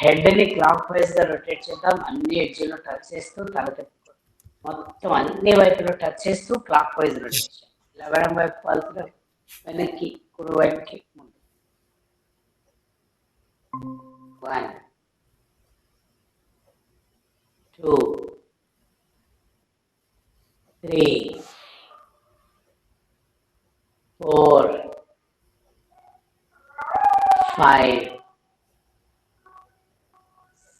Head ని clock wise గా rotate చేద్దాం. అన్ని ఎడ్జ్లో టచ్ చేస్తూ తల తిప్పుకో, మొత్తం అన్ని వైపులో టచ్ చేస్తూ క్లాక్ వైజ్ రొటేషన్. ఇలా ఎడం వైపు పలుకుదాం, వెనక్కి కుడి వైపుకి ముందు. 1 2 3 4 5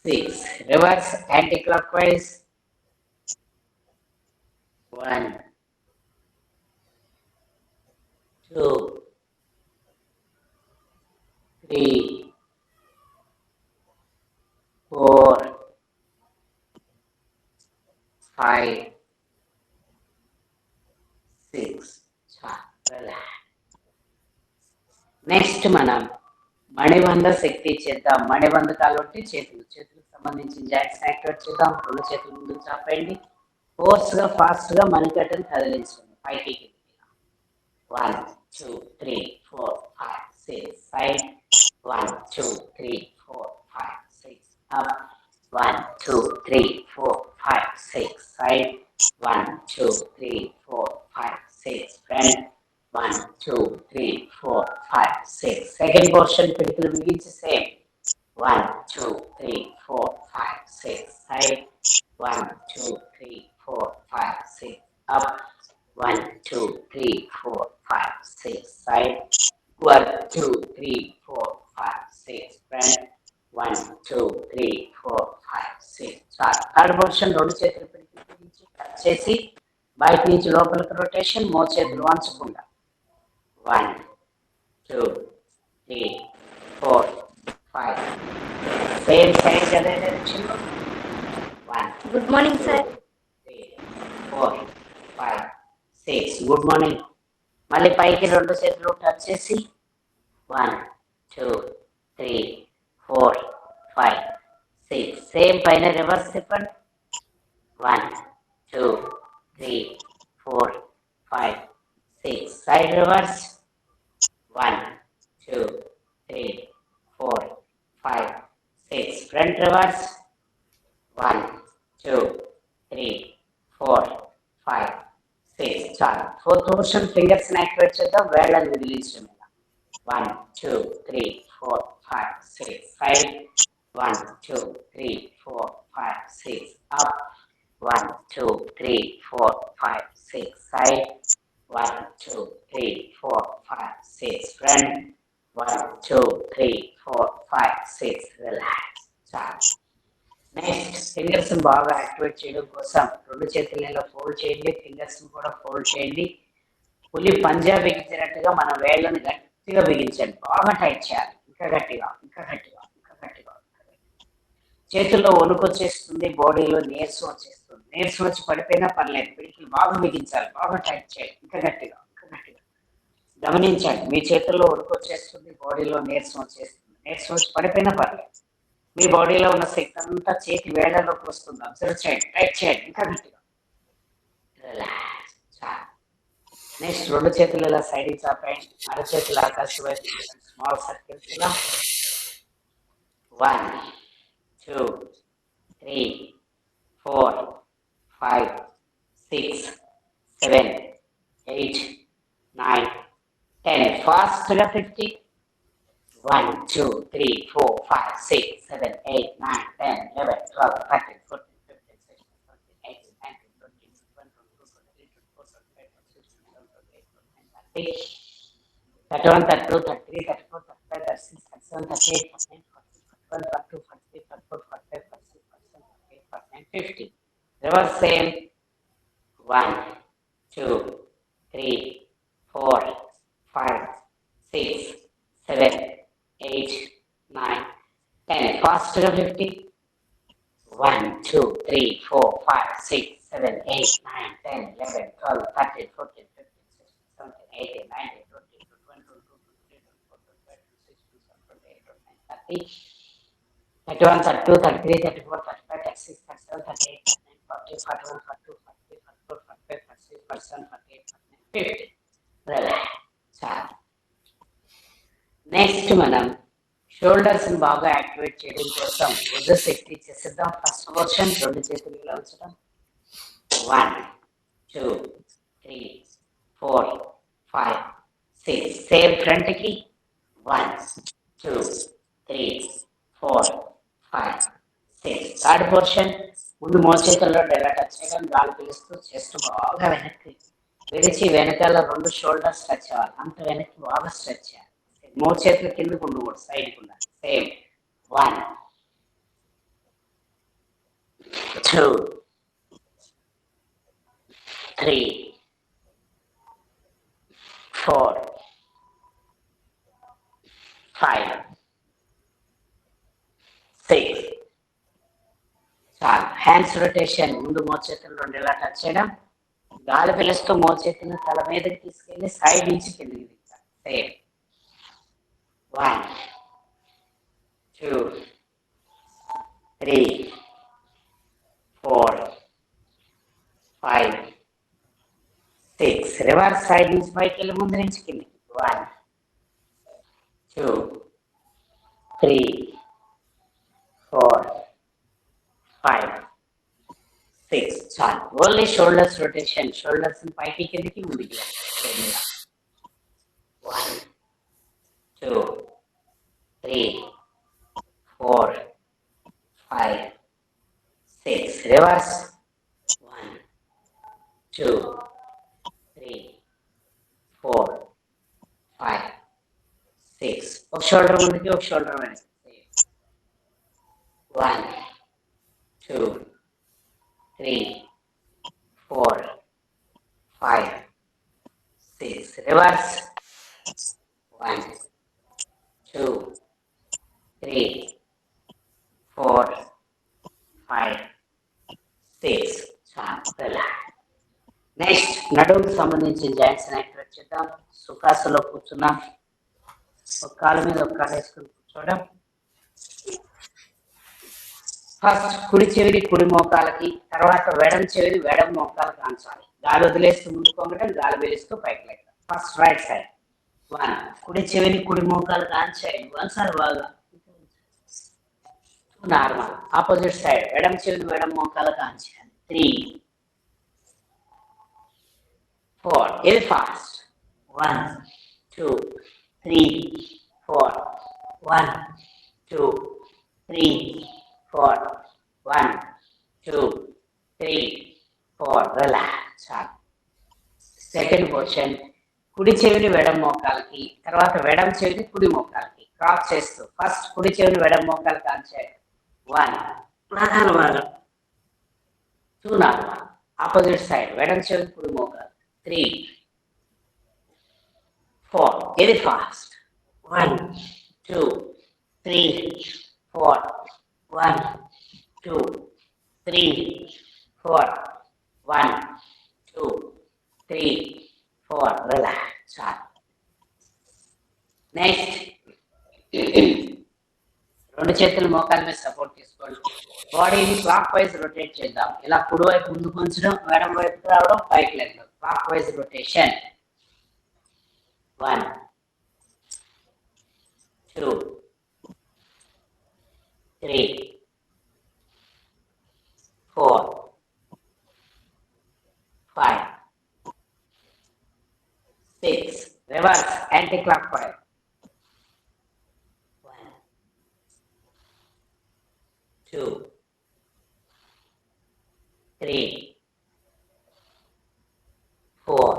6. Reverse anti-clockwise. 1 2 3 4 5 6. Relax. నెక్స్ట్ మనం మణిబంధ శక్తి చేద్దాం. మణిబంధకాలు అంటే చేతులకు సంబంధించిన జాయింట్స్ యాక్టివేట్ చేద్దాం. రెండు చేతులు ముందుకు చాపేయండి. ఫోర్స్ గా ఫాస్ట్ గా మణికట్టును కదిలించండి పైకి. 1 2 3 4 5 6. Side 1 2 3 4 5 6. Up 1 2 3 4 5 6. Side 1 2 3 4 5 6. Front 1 2 3 4 5 6. Second portion పిడికిలు బిగించి same 1 2 3 4 5 6. Side 1 2 3 4 5 6. Up 1 2 3 4 5 6. Side 1 2 3 4 5 6. Front 1 2 3 4 5 6. Third portion రెండు చేతులు పిడికిలించి టచ్ చేసి బయట నుంచి లోపలికి రొటేషన్, మో చేతులు వంచకుండా 1 2 3 4 5. సేమ్ సైడ్ అదే direction. 1 good morning sir. 3 4 5 6. Good morning. మళ్ళీ పైకి రెండు చేతులు టచ్ చేసి 1 2 3 4 5 6. సేమ్ పైన రివర్స్ తిప్పండి. 1 2 3 4 5 6. Side reverse 1 2 3 4 5 6. Front reverse 1 2 3 4 5 6. చాలు. ఫోర్త్ పోర్షన్ ఫింగర్స్ యాక్టివేట్ చేద్దాం. వేళ్ళని విదిలించడం. 1 2 3 4 5 6. Side 1 2 3 4 5 6. Up 1 2 3 4 5 6. Side 1 2 3 4 5 6. Front 1 2 3 4 5 6. Relax. చాలు. నెక్స్ట్ ఫింగర్స్ బాగా యాక్టివేట్ చేయడం కోసం రెండు చేతులలో ఫోల్డ్ చేయండి, ఫింగర్స్ కూడా ఫోల్డ్ చేయండి. పులి పంజా బిగించినట్టుగా మన వేళ్ళని గట్టిగా బిగించండి. బాగా టైట్ చేయాలి. ఇంకా గట్టిగా, ఇంకా గట్టిగా, ఇంకా గట్టిగా. చేతుల్లో వణుకు వచ్చేస్తుంది, బాడీలో నీరసం వచ్చేస్తుంది. నీరసం వచ్చి పడిపోయినా పర్లేదు, పిడికిలు బాగా బిగించాలి, బాగా టైట్ చేయాలి. ఇంకా గట్టిగా, ఇంకా గట్టిగా. గమనించండి, మీ చేతుల్లో వణుకు వచ్చేస్తుంది, బాడీలో నీరసం వచ్చేస్తుంది. నీరసం వచ్చి పడిపోయినా పర్లేదు, మీ బాడీలో ఉన్న శక్తి అంతా చేతి వేళ్లలోకి వస్తుంది. అబ్జర్వ్ చేయండి, టైట్ చేయండి, ఇంకా గట్టిగా. రిలాక్స్. నెక్స్ట్ రెండు చేతులు ఇలా సైడ్కి చాపేయండి. అరచేతులు ఆకాశం వైపు స్మాల్ సర్కిల్స్ ఇలా 1 2 3 4 5 6 7 8 9 10. ఫాస్ట్గా 50. 1 2 3 4 5 6 7 8 9 10 11 12 13 14 15 16 17 18 19 20 21 22 23 24 25 26 27 28 29 30 31 32 33 34 35 36 37 38 39 40 41 42 43 44 45 46 47 48 49 50. Reverse same. 1 2 3 4 5 6 7 8 9 10. Faster 50. 1 2 3 4 5 6 7 8 9 10 11 12 13 14 15 16 17 18 19 20 21 22 23 24 25 26 27 28 29 30 31 32 33 34 35 36 37 38 39 40 41 42 43 44 45 46 47 48 49 50. Relax. చాలు. నెక్స్ట్ మనం షోల్డర్స్ ని బాగా యాక్టివేట్ చేయడం కోసం బుద్ధశక్తి చేసేద్దాం. ఫస్ట్ పోర్షన్ 2 చేతులు ఇలా ఉంచడం. 1 2 3 4 5 6 సేమ్ ఫ్రంట్ కి 1 2 3 4 5 6 థర్డ్ పోర్షన్ ముందు మోచేతుల్లో ఎలా టచ్ చేయడం, గాలి పీలుస్తూ చెస్ట్ బాగా వెనక్కి విరిచి వెనకాల 2 షోల్డర్స్ టచ్ అవ్వాలి. అంత వెనక్కి బాగా స్ట్రెచ్ చేయాలి. మోచేతుల కిందకు ఉండకూడదు, సైడ్కి ఉండాలి. సేమ్ 1 2 3 4 5 6 చాలు. హ్యాండ్స్ రొటేషన్ ముందు మోచేతులు 2 ఇలా టచ్ చేయడం, గాలి పీలుస్తూ మోచేతులను తల మీదకి తీసుకెళ్లి సైడ్ నుంచి కిందకి దించాలి. సేమ్ 1 2 3 4 5 6 రివర్స్ సైడ్ నుంచి పైకి వెళ్ళి ముందు నుంచి కిందకి 1 2 3 4 5 6 చాలు. ఓన్లీ షోల్డర్స్ రొటేషన్, షోల్డర్స్ పైకి కిందకి ముందుకి 1 2 3 4 5 6 రివర్స్ 1 2 3 4 5 6 ఒక షోల్డర్ ముందుకి ఒక షోల్డర్ వెనక్కి 1 2 3 4 5 6 రివర్స్ 1 2 3 4 5 6 చాలా. నెక్స్ట్ నడుముకు సంబంధించిన జాయింట్స్ యాక్టివేట్ చేద్దాం. సుఖాసలో కూర్చున్నాం. ఒక కాలు మీద ఒక కాలు వేసుకుని కూర్చోవడం. ఫస్ట్ కుడి చెవిని కుడి మోకాలకి, తర్వాత వెడం చెవిని వెడం మోకాలకి ఆంచాలి. గాలి వదిలేస్తూ ముందుకు వంగడం, గాలి పీలుస్తూ పైకి లెక్కడం. ఫస్ట్ రైట్ సైడ్ 1 కుడి చెవిని కుడి మోకాలకి ఆంచేయండి. 1 సార్ బాగా నార్మల్. ఆపోజిట్ సైడ్ ఎడం చెవిని ఎడం మోకాలకు ఆంచేయాలి. 3 4 ఇది ఫాస్ట్. 1 2 3 4 1 2 3 4 1 2 3 4 రిలాక్స్. సెకండ్ పోర్షన్ కుడి చెవిని వెడం మోకాలకి, తర్వాత వెడం చెవిని కుడి మోకాలకి క్రాస్ చేస్తూ ఫస్ట్ కుడి చెవిని వెడం మోకాలకి ఆంచేయాలి. 1 నార్మల్ 2 నార్మల్. ఆపోజిట్ సైడ్ వెడం చెవిని కుడి మోకాలు 3 4 ఇది ఫాస్ట్. 1 2 3 4 1 2 3 4 1 2 3 4 రిలాక్స్. నెక్స్ట్ 2 చేతులు మోకాల మీద సపోర్ట్ తీసుకోండి. బాడీని క్లాక్ వైజ్ రొటేట్ చేద్దాం. ఇలా కుడి వైపు ముందుకు ఉంచడం, ఎడం వైపు రావడం, పైకి లెక్కడం. Clockwise rotation 1 2 3 4 5 6 reverse anti clock wise 1 2 3 4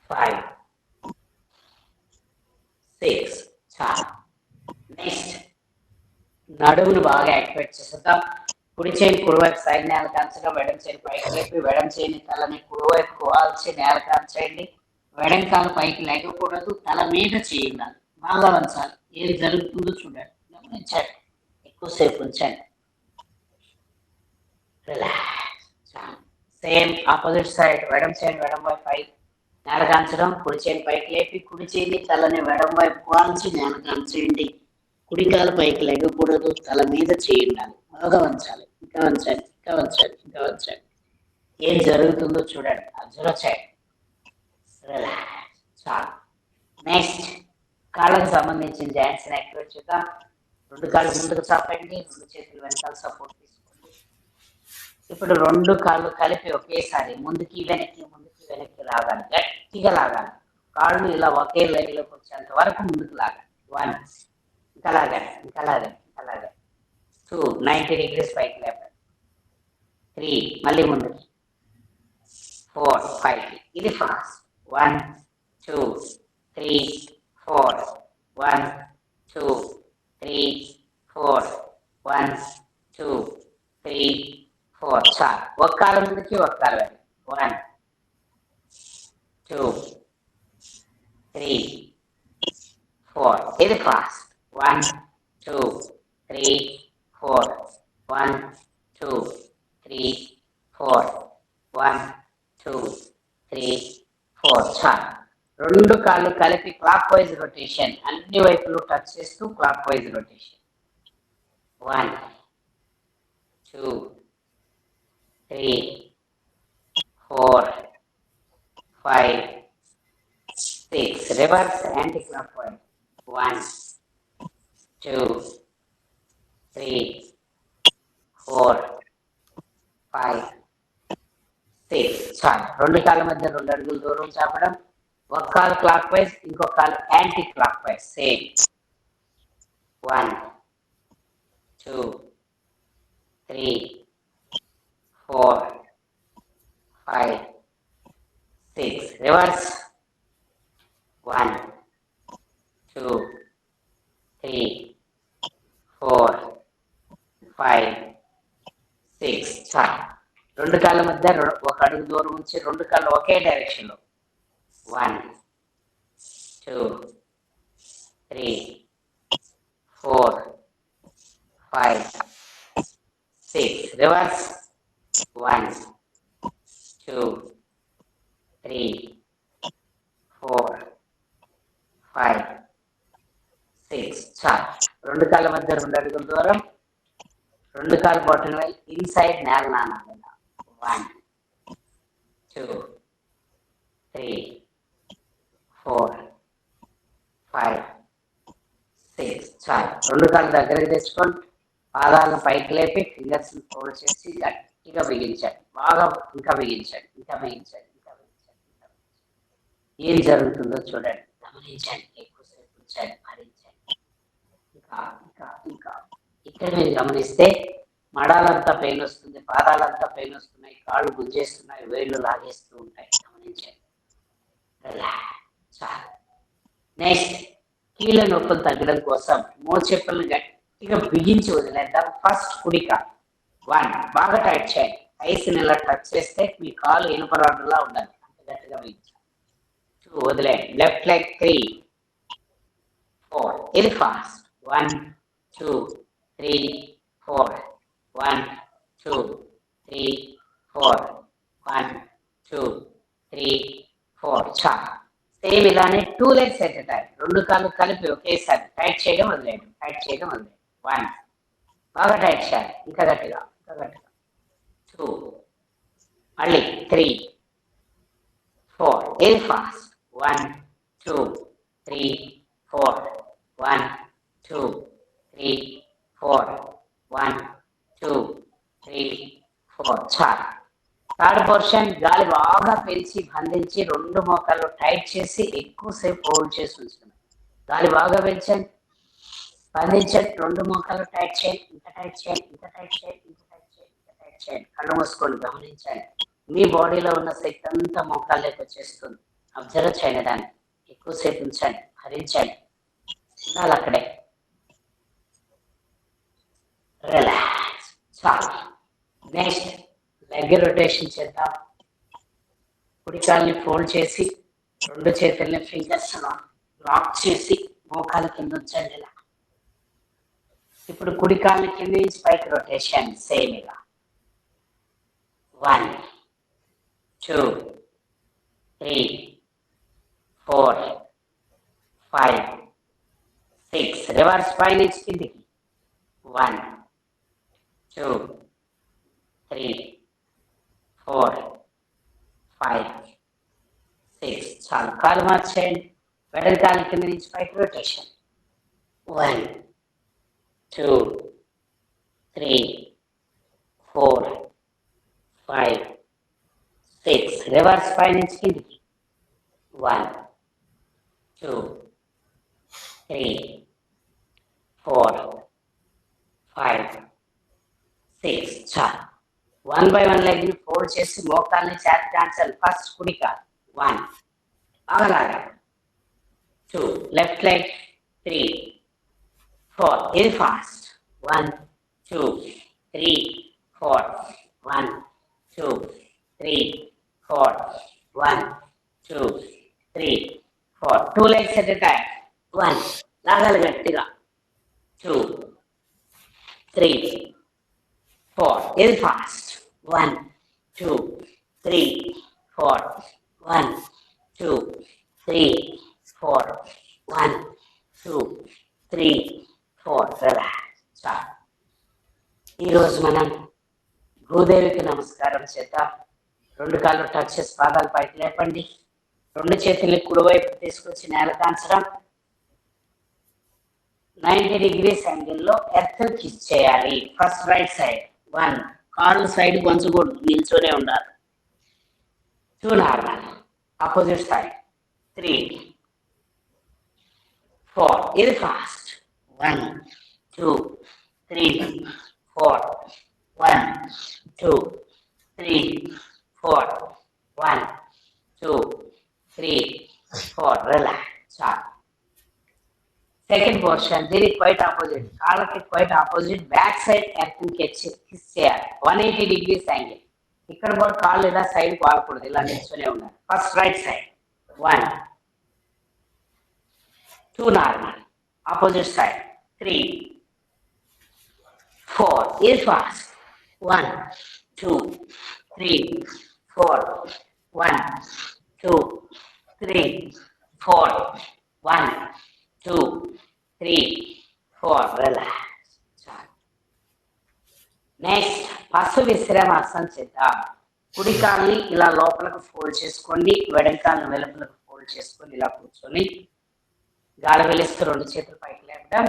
5 6 చాలు. నెక్స్ట్ నడుమును బాగా యాక్టివేట్ చేసేద్దాం. కుడి చేయి కుడివైపు సైడ్ నేల కాల్చడం, వెడం చేయి పైకి లేపి వెడం చేయిని తలని కుడివైపు వాల్చి నేల కాల్చేయండి. వెడం కాలు పైకి లేకకూడదు, తల మీద చేయాలి, బాగా వంచాలి. ఏం జరుగుతుందో చూడండి, గమనించండి, ఎక్కువసేపు ఉంచండి. రిలాక్స్. సేమ్ ఆపోజిట్ సైడ్ వెడం చేయి వెడం వైపు పైకి నేల కాల్చడం, కుడి చేయిని పైకి లేపి కుడి చేయిని తలని వెడం వైపు వాల్చి నేల కాల్చేయండి. కుడి కాలు పైకి లేకకూడదు, తల మీద చేయాలి, బాగా వంచాలి. ఇంకా వంచండి, ఇంకా వంచండి, ఇంకా వంచండి. ఏం జరుగుతుందో చూడండి, అబ్జర్వ్ చేయండి. రిలాక్స్. చాలు. నెక్స్ట్ కాళ్ళకు సంబంధించిన జాయింట్స్ యాక్టివేట్ చేద్దాం. 2 కాళ్ళు ముందుకు చాపండి, 2 చేతులు వెనకాల సపోర్ట్ తీసుకోండి. ఇప్పుడు 2 కాళ్ళు కలిపి ఒకేసారి ముందుకి వెనక్కి లాగాలి, గట్టిగా లాగాలి. కాళ్ళు ఇలా ఒకే లైన్లోకి వచ్చేంత వరకు ముందుకు లాగాలి. 1, ఇంకా లాగాలి, 2, 90 degrees పైకి లేపాలి. 3, మళ్ళీ ముందుకి. 4, 5, ఇది ఫాస్ట్. 1, 2, 3, 4, 1, 2, 3, 4, 1, 2, 3, 4. చాలు. ఒక కాలు ముందుకి, ఒక కాలు వెనక్కి. 1, 2, 3, 4. ఇది ఫాస్ట్. 1, 2, 3, 4, 1, 2, 3, 4, 1, 2, 3, 4. చాలు. 2 కాళ్ళు కలిపి క్లాక్ వైజ్ రొటేషన్, అన్ని వైపులు టచ్ చేస్తూ clock wise rotation. 1, 2, 3, 4, 5, 6. Reverse anti clock wise. 1, 2, 3, 4, 5, 6. చాలు. 2 కాళ్ళ మధ్య 2 అడుగులు దూరం చాపడం. ఒక కాలు క్లాక్ వైజ్, ఇంకో కాలు anti clock wise. Same. 1, 2, 3, 4, 5, 6. Reverse. 1, 2, 3, 4, 5, 6. చాలు. 2 కాళ్ళ మధ్య 1 అడుగు దూరం ఉంచి 2 కాళ్ళు ఒకే డైరెక్షన్ లో. 1, 2, 3, 4, 5, 6. రివర్స్. 1, 2, 3, 4, 5, 6. చాలు. 2 కాళ్ళ మధ్య 2 అడుగుల దూరం. 2 కాళ్ళు బాటమ్ వైపు ఇన్సైడ్ నేల నానాలి. 1, 2, 3, 4, 5, 6. చాలు. 2 కాళ్ళు దగ్గరికి తెచ్చుకోండి. పాదాలను పైకి లేపి ఫింగర్స్ ఫోల్డ్ చేసి గట్టిగా బిగించండి. బాగా ఇంకా బిగించండి. ఏం జరుగుతుందో చూడండి, గమనించండి. ఎక్కువసేపు ఉంచండి, భరించండి. ఇంకా ఇక్కడ మీరు గమనిస్తే మడాలంతా పెయిన్ వస్తుంది, పాదాలంతా పెయిన్ వస్తున్నాయి, కాళ్ళు గుంజేస్తున్నాయి, వేళ్ళు లాగేస్తూ ఉంటాయి. గమనించండి. చాలు. నెక్స్ట్, కీళ్ళ నొప్పులు తగ్గడం కోసం మోచెప్పులను గట్టిగా బిగించి వదిలేద్దాం. ఫస్ట్ కుడిక. 1, బాగా టైట్ చేయండి. ఐస్ని ఇలా టచ్ చేస్తే మీ కాలు ఇనుప రాడ్డులా ఉండాలి, అంత గట్టిగా బిగించాలి. 2, వదిలేయండి. Left leg. 3, 4. ఇది ఫాస్ట్. 1, 2, 3, 4. 1, 2, 3, 4. 1, 2, 3, 4. చాలు. సేమ్ ఇలానే 2 legs ఎట్ టైం. 2 కాళ్ళు కలిపి ఒకేసారి టైట్ చేయడం వదిలేయడం. 1, బాగా టైట్ చేయాలి. ఇంకా గట్టిగా. 2, మళ్ళీ 3, 4. ఇది ఫాస్ట్. 1, 2, 3, 4. 1, 2, 3, 4. 1, 2, 3, 4. చాలు. థర్డ్ పోర్షన్, గాలి బాగా పీల్చి బంధించి 2 మోకాళ్ళు టైట్ చేసి ఎక్కువసేపు హోల్డ్ చేసి ఉంచుతున్నాం. గాలి బాగా పీల్చండి, బంధించండి, 2 మోకాళ్ళు టైట్ చేయండి. ఇంకా టైట్ చేయండి. కళ్ళు మూసుకోండి, గమనించండి. మీ బాడీలో ఉన్న శక్తి అంతా మోకాళ్ళకి వచ్చేస్తుంది. అబ్జర్వ్ చేయండి దాన్ని. ఎక్కువసేపు ఉంచండి, భరించండి. ఉండాలి అక్కడే. రిలాక్స్. చాలు. నెక్స్ట్, లెగ్ రొటేషన్ చేద్దాం. కుడి కాల్ని ఫోల్డ్ చేసి 2 చేతుల్ని ఫింగర్స్ లాక్ చేసి మోకాలు కింద ఉంచండి ఇలా. ఇప్పుడు కుడి కాల్ని కింద నుంచి పైకి రొటేషన్. సేమ్ ఇలా. 1, 2, 3, 4, 5, 6. రివర్స్ పై నుంచి కిందికి. 1, 2, 3, 4, 5, 6. చాలు. కాలు మార్చేయండి. వెడల్కాల కింద నుంచి పైకి రొటేషన్. 1 2 3 4 5 6. రివర్స్ పై నుంచి కిందికి. 1 2 3 4 5 6. చాలు. 1 by 1 లెగ్ ని ఫోల్డ్ చేసి మోకాల్ని చేతి కాన్సల్. ఫస్ట్ కుడి కాలు. 1 బాగా 2 లెఫ్ట్ లెగ్. 3 4. ఇది fast. 1 2 3 4 1 2 3 4 1 2 3 4. 2 legs at a time. 1 లాగాలి గట్టిగా. 2 3 4. ఇది ఫాస్ట్. 1 2 3 4 1 2 3 4 1 2 3 4. రిలాక్స్. చాలు. ఈరోజు మనం భూదేవికి నమస్కారం చేద్దాం. 2 కాళ్ళు టచ్ చేసి పాదాలు పైకి లేపండి. 2 చేతుల్ని కుడివైపు తీసుకొచ్చి నేల కాంచడం. 90 degrees యాంగిల్లో ఎర్త్ కిస్ చేయాలి. First right side. 1 కాళ్ళు సైడ్ వంచకూడదు, నిల్చొనే ఉండాలి. 2 నార్మల్. Opposite side. 3 4. ఇది ఫాస్ట్. 1 2 3 4 1 2 3 4 1 2 3 4. రిలాక్స్. చాలు. సెకండ్ పోర్షన్ దీనికి క్వైట్ ఆపోజిట్. కాళ్ళకి quite opposite. Back side earth kiss చేయాలి. 180 degrees యాంగిల్. ఇక్కడ కూడా కాళ్ళు ఇలా సైడ్ వాడకూడదు, ఇలా నిల్చొనే ఉండాలి. First right side. 1 2 normal. Opposite side. 3 4. ఇది ఫాస్ట్. 1 2 3 4 1 2 3 4 1 2 3 4. రిలాక్స్. చాలు. నెక్స్ట్ పశు విశ్రామాసనం చేద్దాం. కుడి కాల్ని ఇలా లోపలకు ఫోల్డ్ చేసుకోండి. వెడంకాలను వెలుపలకు ఫోల్డ్ చేసుకొని ఇలా కూర్చొని గాలి వెలిస్తూ 2 చేతులు పైకి లేపడం.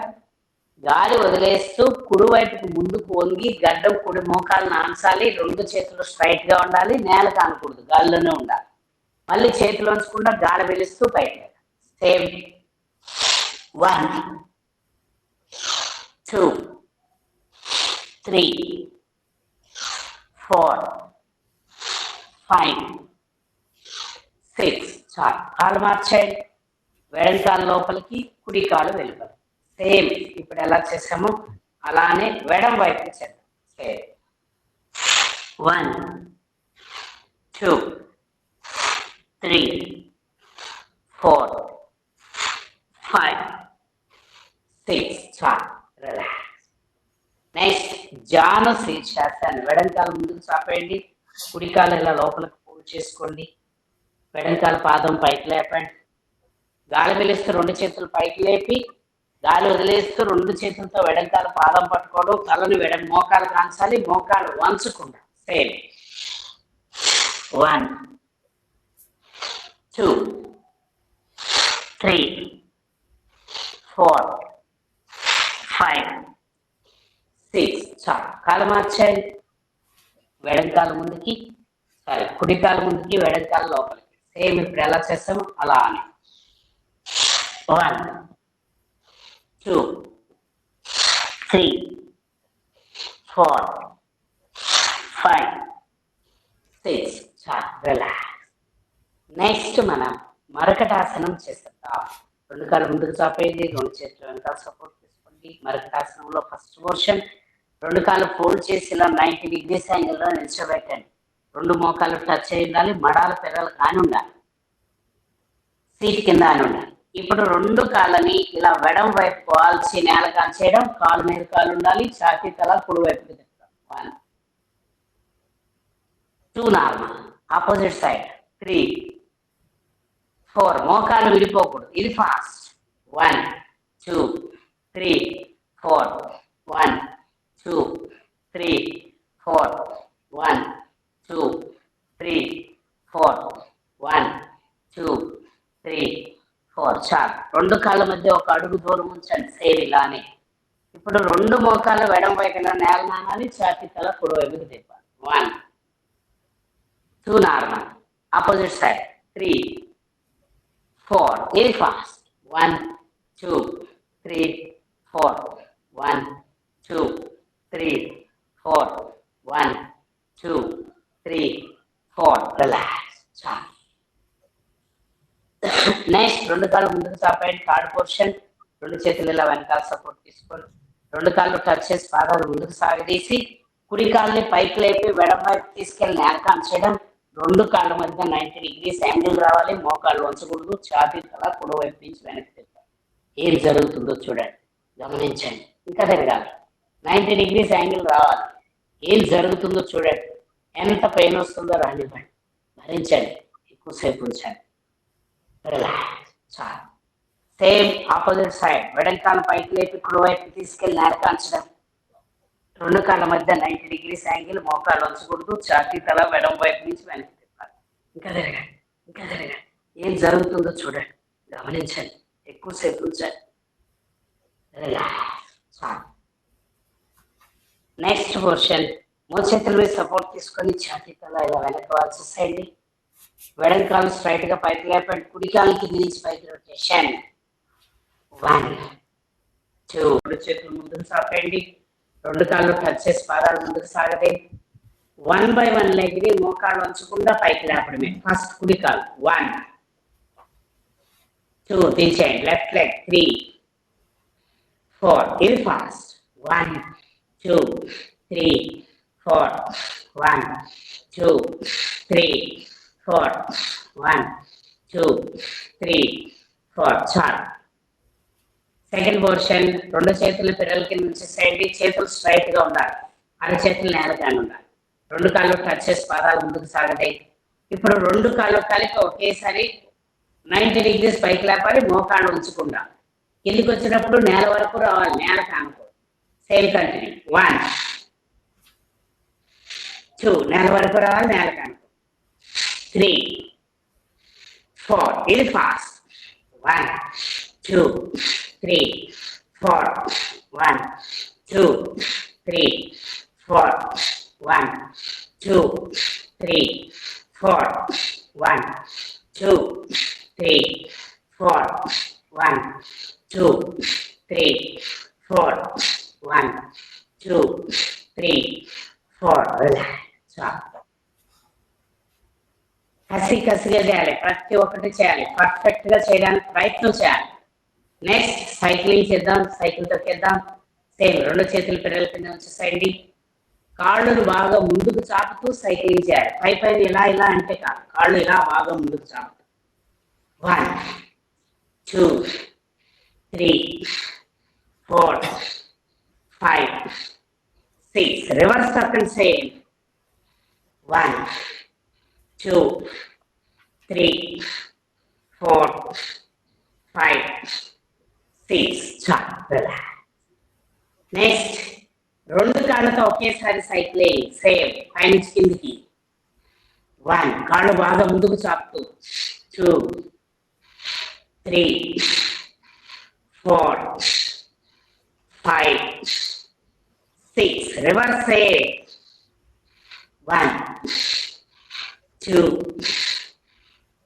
గాలి వదిలేస్తూ కుడివైపుకు ముందుకు వంగి గడ్డం కుడి మోకాలను ఆంచాలి. 2 చేతులు స్ట్రైట్ గా ఉండాలి, నేల కానకూడదు, గాలిలోనే ఉండాలి. మళ్ళీ చేతులు ఉంచకుండా గాలి వెలిస్తూ పైకి సేమ్. 1 2 3 4 5 6. చాలు. కాలు మార్చేయండి. వెడంకాలు లోపలికి, కుడి కాలు వెలుపలి. సేమ్ ఇప్పుడు ఎలా చేసామో అలానే వెడం వైపు చేద్దాం. సేమ్. 1 2 3 4 5 6. చాలు. రిలాక్స్. నెక్స్ట్ జాను శీర్షాసన్. వెడంకాలు ముందుకు చాపేయండి. కుడికాలు ఇలా లోపలికి ఫోల్డ్ చేసుకోండి. వెడంకాలు పాదం పైకి లేపండి. గాలి వెలిస్తూ 2 చేతులు పైకి లేపి గాలి వదిలేస్తూ 2 చేతులతో వెడంకాలు పాదం పట్టుకోవడం. తలని మోకాలు కాంచాలి, మోకాలు వంచకుండా. సేమ్. 1 2 3 4 5 6. చాలు. కాలు మార్చేయండి. వెడంకాలు ముందుకి, కుడికాలు ముందుకి, వెడంకాలు లోపలికి. సేమ్ ఇప్పుడు ఎలా చేస్తామో అలా అని. 1 2 3 4 5 6. చాలు. రిలాక్స్. నెక్స్ట్ మనం మరకటాసనం చేస్తాం. 2 కాళ్ళు ముందుకు చాపేయండి. 2 చేతులు వెనకాల సపోర్ట్ తీసుకోండి. మరకటాసనంలో ఫస్ట్ పోర్షన్ 2 కాళ్ళు ఫోల్డ్ చేసి ఇలా 90 degrees యాంగిల్లో నిల్చోబెట్టండి. 2 మోకాలు టచ్ అయి ఉండాలి. మడాల పెరలు కాని ఉండాలి. సీట్ కింద అని ఉండాలి. ఇప్పుడు 2 కాళ్ళని ఇలా వెడం వైపు వాల్చి నేల కాల్చేయడం. కాలు మీద కాలు ఉండాలి. ఛాతీ తల కుడి వైపుకి తిప్పడం. 1 2 నార్మల్. Opposite side. 3 4. మోకాలు విడిపోకూడదు, ఇది ఫాస్ట్. 1 2 3 4 1 2 3 4 1 2 3 4 1 2 3 4. చాలు. రెండు కాళ్ళ మధ్య ఒక అడుగు దూరం ఉంచండి. సేమ్ ఇలానే. ఇప్పుడు రెండు మోకాళ్ళు ఎడమ వైపున నేల నానాలి, ఛాతీ తల కుడి వైపుకి తిప్పాలి. 1 2 normal. Opposite side. 3 4 very fast. 1 2 3 4 1 2 3 4 1 2 3 4 relax. చాలు. నెక్స్ట్ రెండు కాళ్ళు ముందుకు చాపండి. Third position. రెండు చేతులు ఇలా వెనకాల సపోర్ట్ తీసుకోండి. రెండు కాళ్ళు టచ్ చేసి పాదాలు ముందుకు సాగదీసి కుడి కాళ్ళని పైకి లేపి ఎడమ వైపు తీసుకెళ్ళి నేలకాన్ చేయడం. రెండు కాళ్ళ మధ్య 90 degrees యాంగిల్ రావాలి. మోకాళ్ళు వంచకూడదు. ఛాతీ తల కుడి వైపు నుంచి వెనక్కి తిప్పాలి. ఏం జరుగుతుందో చూడండి, గమనించండి. ఇంకా తిరగాలి. 90 degrees యాంగిల్ రావాలి. ఏం జరుగుతుందో చూడండి. ఎంత పెయిన్ వస్తుందో రానివ్వండి, భరించండి, ఎక్కువసేపు ఉంచండి. రిలాక్స్. చాలు. Same opposite side. వెడంకాల పైకి లేపి కుడి వైపు తీసుకెళ్ళి నేలకాంచడం. రెండు కాళ్ళ మధ్య 90 degrees యాంగిల్. మోకాళ్ళు వంచకూడదు. ఛాతీ తల ఎడమ వైపు నుంచి వెనక్కి తిప్పాలి. ఇంకా తిరగండి, ఇంకా తిరగండి. ఏం జరుగుతుందో చూడండి, గమనించండి, ఎక్కువసేపు ఉంచండి. రిలాక్స్. చాలు. Next portion. మోచేతుల మీద సపోర్ట్ తీసుకొని ఛాతీ తల ఇలా వెనక్కి వాల్చేసేయండి. వెడంకాలు స్ట్రైట్ గా పైకి లేపండి. కుడి కాలు కింద నుంచి పైకి రొటేషన్. 1 2 రెండు చేతులు ముందుకు సాపండి. రెండు కాళ్ళు టచ్ చేసి పాదాలు ముందుకు సాగదే. 1 by 1 లెగ్ని మోకాళ్ళు వంచకుండా పైకి లేపడమే. ఫస్ట్ కుడి కాలు. 1 2 దించేయండి. Left leg. 3 4 ఇది ఫాస్ట్. 1 2 3 4 1 2 3 4 1 2 3 4 చాలు. Second portion. రెండు చేతులు పిల్లల కింద ఉంచేసేయండి. చేతులు స్ట్రైట్ గా ఉండాలి. అరచేతులు నేలకాని ఉండాలి. రెండు కాళ్ళు టచ్ చేసి పాదాలు ముందుకు సాగదే. ఇప్పుడు రెండు కాళ్ళు కలిపి ఒకేసారి 90 degrees పైకి లేపాలి. మోకాళ్ళు ఉంచకుండా కిందికి వచ్చినప్పుడు నేల వరకు రావాలి. నేల కానుకో. Same continue. 1 2 నేల వరకు రావాలి. నేల కానుకో. 3 4 ఇది ఫాస్ట్. 1 2 3 4 1 2 3 4 1 2 3 4 1 2 3 4 1 2 3 4 1 2 3 4 రిలాక్స్. కసిగా చేయాలి. ప్రతి ఒక్కటి చేయాలి. పర్ఫెక్ట్ గా చేయడానికి ప్రయత్నం చేయాలి. నెక్స్ట్ సైక్లింగ్ చేద్దాం. సైకిల్ తొక్కేద్దాం. సేమ్ రెండు చేతులు పిల్లల కింద ఉంచేసేయండి. కాళ్ళను బాగా ముందుకు చాపుతూ సైక్లింగ్ చేయాలి. పైన ఇలా ఇలా అంటే కాదు, కాళ్ళు ఇలా బాగా ముందుకు చాపుతూ. 1 2 3 4 5 6 రివర్స్ తొక్కండి. సేమ్ 1 2 3 4 5 6 చాలు. రిలాక్స్. నెక్స్ట్ రెండు కాళ్ళతో ఒకేసారి సైక్లింగ్. సేమ్ పైనుంచి కిందికి. 1 కాళ్ళు బాగా ముందుకు చాపుతూ. 2 3 4 5 6 రివర్స్. 1 2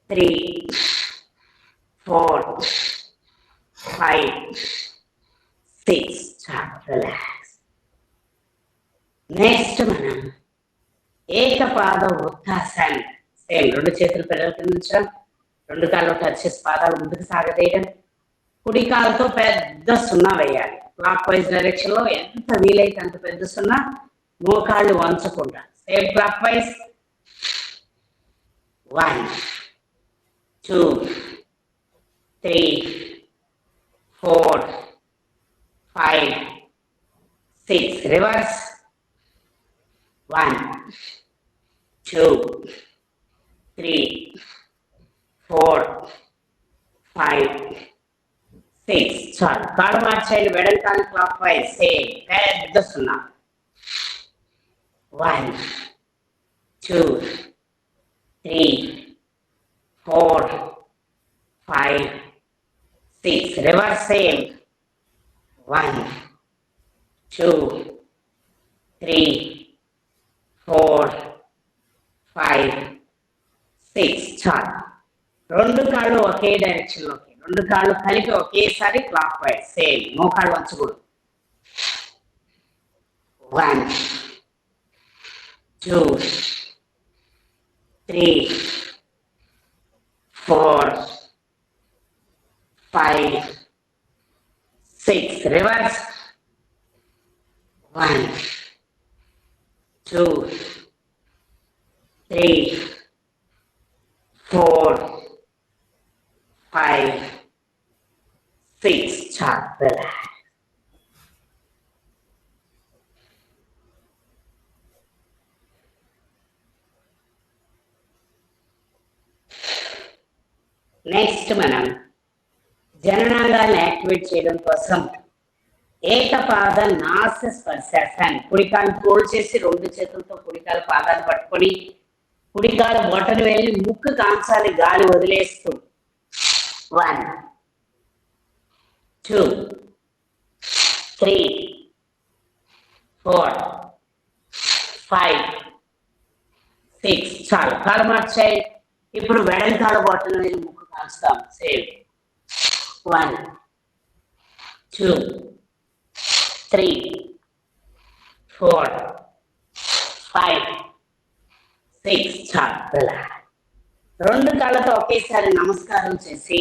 3 4 5 6 చాలు. రిలాక్స్. నెక్స్ట్ మనం ఏకపాద ఉత్తాసన్. సేమ్ రెండు చేతులు పిల్లల కింద ఉంచడం. రెండు కాళ్ళు టచ్ చేసి పాదాలు ముందుకు సాగదేయడం. కుడి కాలుతో పెద్ద సున్నా వేయాలి. క్లాక్ వైజ్ డైరెక్షన్ లో ఎంత వీలైతే అంత పెద్ద సున్నా. మోకాళ్ళు వంచకుండా. Same clock wise. 1 2 3 4 5 6 రివర్స్. 1 2 3 4 5 6 చాలు. కాళ్ళు మార్చేయండి. వెడంకాలు క్లాక్ వైజ్. సేమ్ పెద్ద సున్నా. 1 2 3 4 5 6. Reverse same. 1, 2, 3, 4, 5, 6. చాలు. రెండు కాళ్ళు ఒకే డైరెక్షన్ లోకి, రెండు కాళ్ళు కలిపి ఒకేసారి క్లాక్ వైజ్. సేమ్. మోకాళ్ళు వంచకూడదు. 1, 2, 3, 4, 5, 6. Reverse. 1, 2, 3, 4, 5, 6. చాలు. Relax. నెక్స్ట్ మనం జననాంగాన్ని యాక్టివేట్ చేయడం కోసం ఏకపాద నాస స్పర్శాసన్. కుడికాలు ఫోల్డ్ చేసి రెండు చేతులతో కుడికాలు పాదాలు పట్టుకొని కుడికాలు బొటను వెళ్ళి ముక్కు కాంచాలి గాలి వదిలేస్తూ. 1, 2, 3, 4, 5, 6. చాలు. కాలు మార్చాయి. ఇప్పుడు వెడల్ కాలు బొటను వెళ్ళి ముక్కు కాంచుతాం. సేమ్. 1, 2, 3, 4, 5, 6. చాలు. రెండు కాళ్ళతో ఒకేసారి నమస్కారం చేసి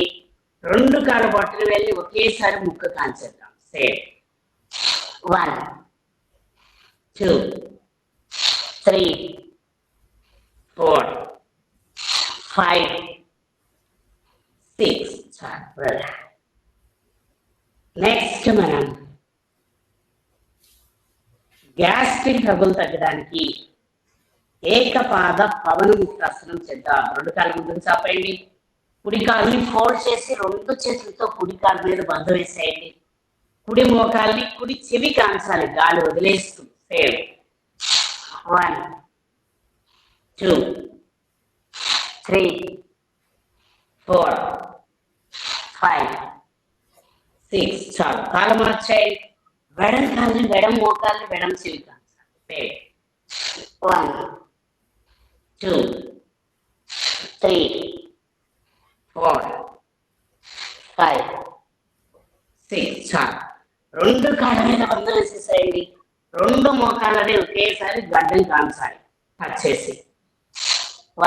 రెండు కాళ్ళ బొట్టలు వెళ్ళి ఒకేసారి ముక్కు కాంచేద్దాం. సేమ్. 1, 2, 3, 4, 5, 6. చాలు. నెక్స్ట్ మనం గ్యాస్ట్రిక్ ట్రబుల్ తగ్గడానికి ఏకపాద పవనముక్తాసనం చేద్దాం. రెండు కాళ్ళు ముందుకు చాపేయండి. కుడి కాళ్ళని ఫోల్డ్ చేసి రెండు చేతులతో కుడి కాళ్ళ మీద బంధం వేసేయండి. కుడి మోకాల్ని కుడి చెవి కాంచాలి గాలి వదిలేస్తూ. సేమ్. 1, 2, 3, 4, 5, 6. చాలు. కాలు మార్చాయి. వెడం కాళ్ళని వెడం మోకాల్ని వెడం చెవి కాంచాలి. సేమ్. 1, 2, 3, 4, 5, 6. చాలు. రెండు కాళ్ళ మీద బంధం వేసేసేయండి. రెండు మోకాళ్ళని ఒకేసారి గడ్డం కాంచాలి టచ్ చేసి.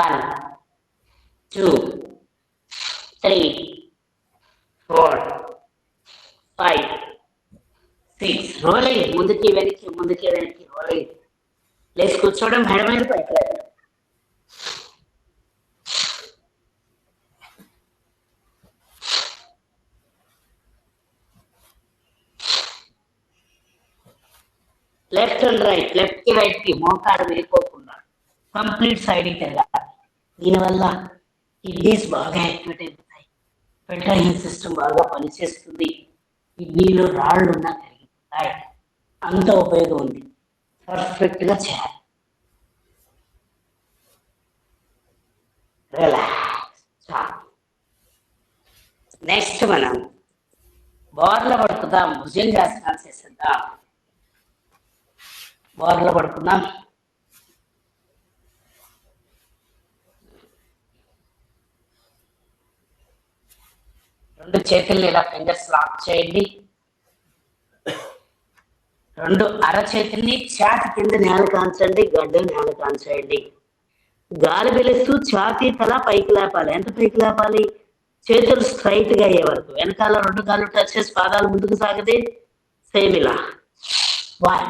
1, 2, 3, 4, 5, 6. రోలింగ్. ముందుకి వెనక్కి ముందుకి వెనక్కి రోలింగ్. లేచి కూర్చోవడం. మెడ మీద పైకి లేవడం. లెఫ్ట్ అండ్ రైట్, లెఫ్ట్ కి రైట్ కి మోకాడు వెళ్ళిపోకుండా కంప్లీట్ సైడ్ తిరగాలి. దీనివల్ల కిడ్నీస్ బాగా యాక్టివేట్ అయిపోతాయి. ఫెర్టైల్ సిస్టమ్ బాగా పనిచేస్తుంది. కిడ్నీలో రాళ్ళు ఉన్నా కరిగిపోతాయి. అంత ఉపయోగం ఉంది. పర్ఫెక్ట్ గా చేయాలి. రిలాక్స్. చాలు. నెక్స్ట్ మనం బోర్ల పడుకుందాం. భుజంగాసనాలు చేసేద్దాం. బోర్ల పడుకుందాం. రెండు చేతుల్ని ఇలా ఫింగర్స్ లాక్ చేయండి. రెండు అరచేతుల్ని ఛాతి కింద నేల కాంచండి. గడ్డ నేల కాంచేయండి. గాలి పీలుస్తూ ఛాతీ తల పైకి లేపాలి. ఎంత పైకి లేపాలి? చేతులు స్ట్రైట్ గా అయ్యే వరకు. వెనకాల రెండు కాళ్ళు టచ్ చేసి పాదాలు ముందుకు సాగితే సేమ్ ఇలా. 1,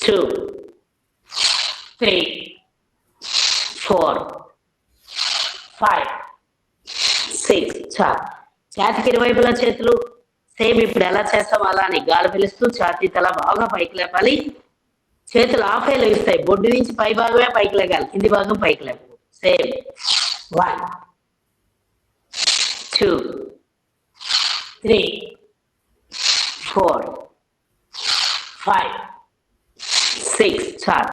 2, 3, 4, 5, 6. చాలు. ఛాతికి ఇరువైపులా చేతులు. సేమ్ ఇప్పుడు ఎలా చేస్తాం అలానే గాలి పీలుస్తూ ఛాతీ తల బాగా పైకి లేపాలి. చేతులు ఆఫ్ అయ్యి లేస్తాయి. బొడ్డు నుంచి పై భాగమే పైకి లేగాలి. కింది భాగం పైకి లేపు. సేమ్. 1, 2, 3, 4, 5, 6. చాలు.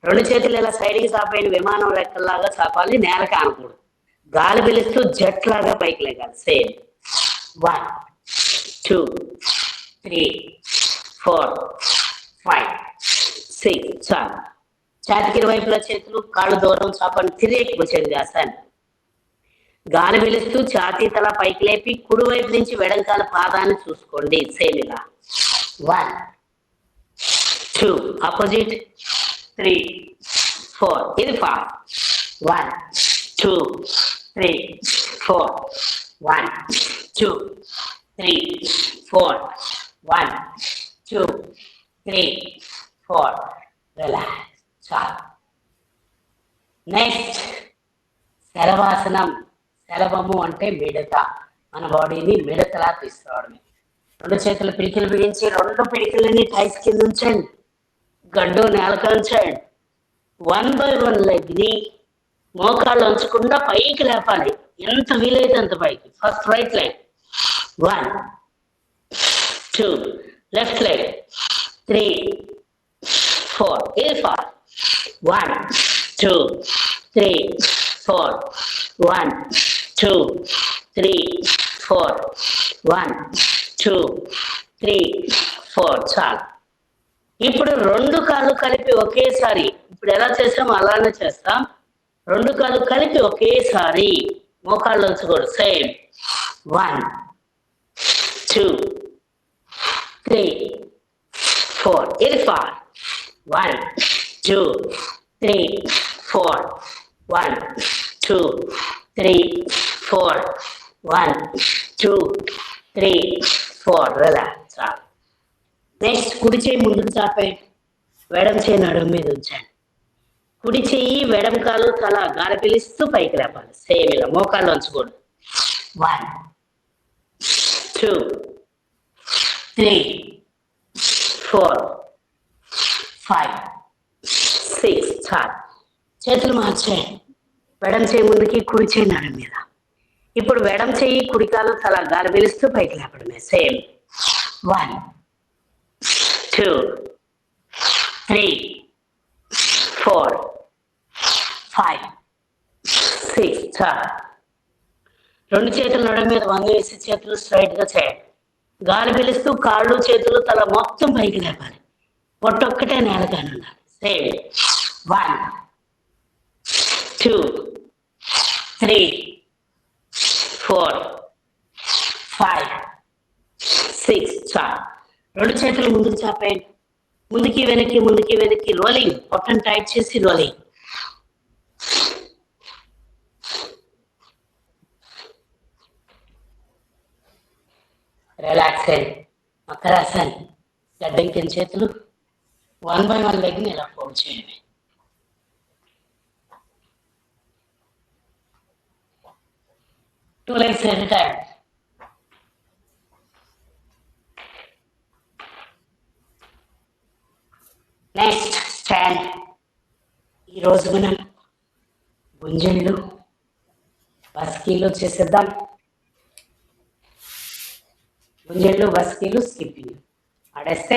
రెండు చేతులు ఇలా సైడ్కి చాపైన విమానం రెక్కల్లాగా చాపాలి. నేల కానకూడదు. గాలి పీలుస్తూ జట్ లాగా పైకి లేగాలి. సేమ్. 1 2 3 4 5 6 చాలు. ఛాతికి ఇరువైపులా చేతులు, కాళ్ళు దూరం చాపండి. తిరిగి భుజంగాసన్. గాలి పీలుస్తూ ఛాతీ తల పైకి లేపి కుడివైపు నుంచి వెడంకాల పాదాన్ని చూసుకోండి. సేమ్ ఇలా. 1 2 ఆపోజిట్ 3 4 ఇది ఫాస్ట్. 1 2 3 4 1 2 3 4 1 2 3 4 రిలాక్స్. చాలు. నెక్స్ట్ శరవాసనం. శరవము అంటే మిడత. మన బాడీని మిడతలా తీసుకురావడమే. రెండు చేతులు పిడికిలు బిగించి రెండు పిడికిలని టైస్ కింద ఉంచండి. గడ్డు నేలక ఉంచండి. 1 by 1 లెగ్ని మోకాళ్ళు ఉంచకుండా పైకి లేపాలి. ఎంత వీలైతే అంత పైకి. First right leg 1 2 left leg 3 4 ఇది 4 1 2 3 4 1 2 3 4 1 2 3 4 చాలు. ఇప్పుడు రెండు కాళ్ళు కలిపి ఒకేసారి, ఇప్పుడు ఎలా చేస్తాం అలానే చేస్తాం. రెండు కాళ్ళు కలిపి ఒకేసారి మోకాళ్ళు ఉంచకూడదు. సేమ్ 1 2 3 4 ఇది 4 1 2 3 4 1 2 3 4 1 2 3 4 రిలాక్స్. చాలు. నెక్స్ట్ కుడి చేయి ముందుకు చాపండి. వెడం చేయి నడుము మీద ఉంచండి. కుడి చెయ్యి వెడం కాలు తల గాలి పీలుస్తూ పైకి లేపాలి. సేమ్ ఇలా మోకాళ్ళు ఉంచకూడదు. 1 2 3 4 5 6 చాలు. చేతులు మార్చేయండి. వెడం చేయి ముందుకి, కుడి చేయి నడుము మీద. ఇప్పుడు వెడం చెయ్యి కుడి కాలు తల గాలి పీలుస్తూ పైకి లేపడమే. సేమ్ 1 2 3 4 5 6 చాలు. రెండు చేతులు నడుము మీద వంగి వేసి చేతులు స్ట్రైట్ గా చేయండి. గాలి పీలుస్తూ కాళ్ళు చేతులు తల మొత్తం పైకి లేపాలి. పొట్టొక్కటే నేలగానే ఉండాలి. సేమ్ 1 2 3 4 5 6 చాలు. రెండు చేతులు ముందుకు చాపేయండి. ముందుకి వెనక్కి ముందుకి వెనక్కి రోలింగ్. పొట్టను టైట్ చేసి రోలింగ్. రిలాక్స్ అయ్యి మకరాసన్. గడ్డంకిన చేతులు 1 by 1 లెగ్ని ఇలా ఫోల్డ్ చేయడమే. Two legs at a time. Next stand. ఈరోజు మనం గుంజళ్ళు బస్కీలు చేసేద్దాం. గుంజళ్ళు బస్కీలు స్కిప్పింగ్ ఆడేస్తే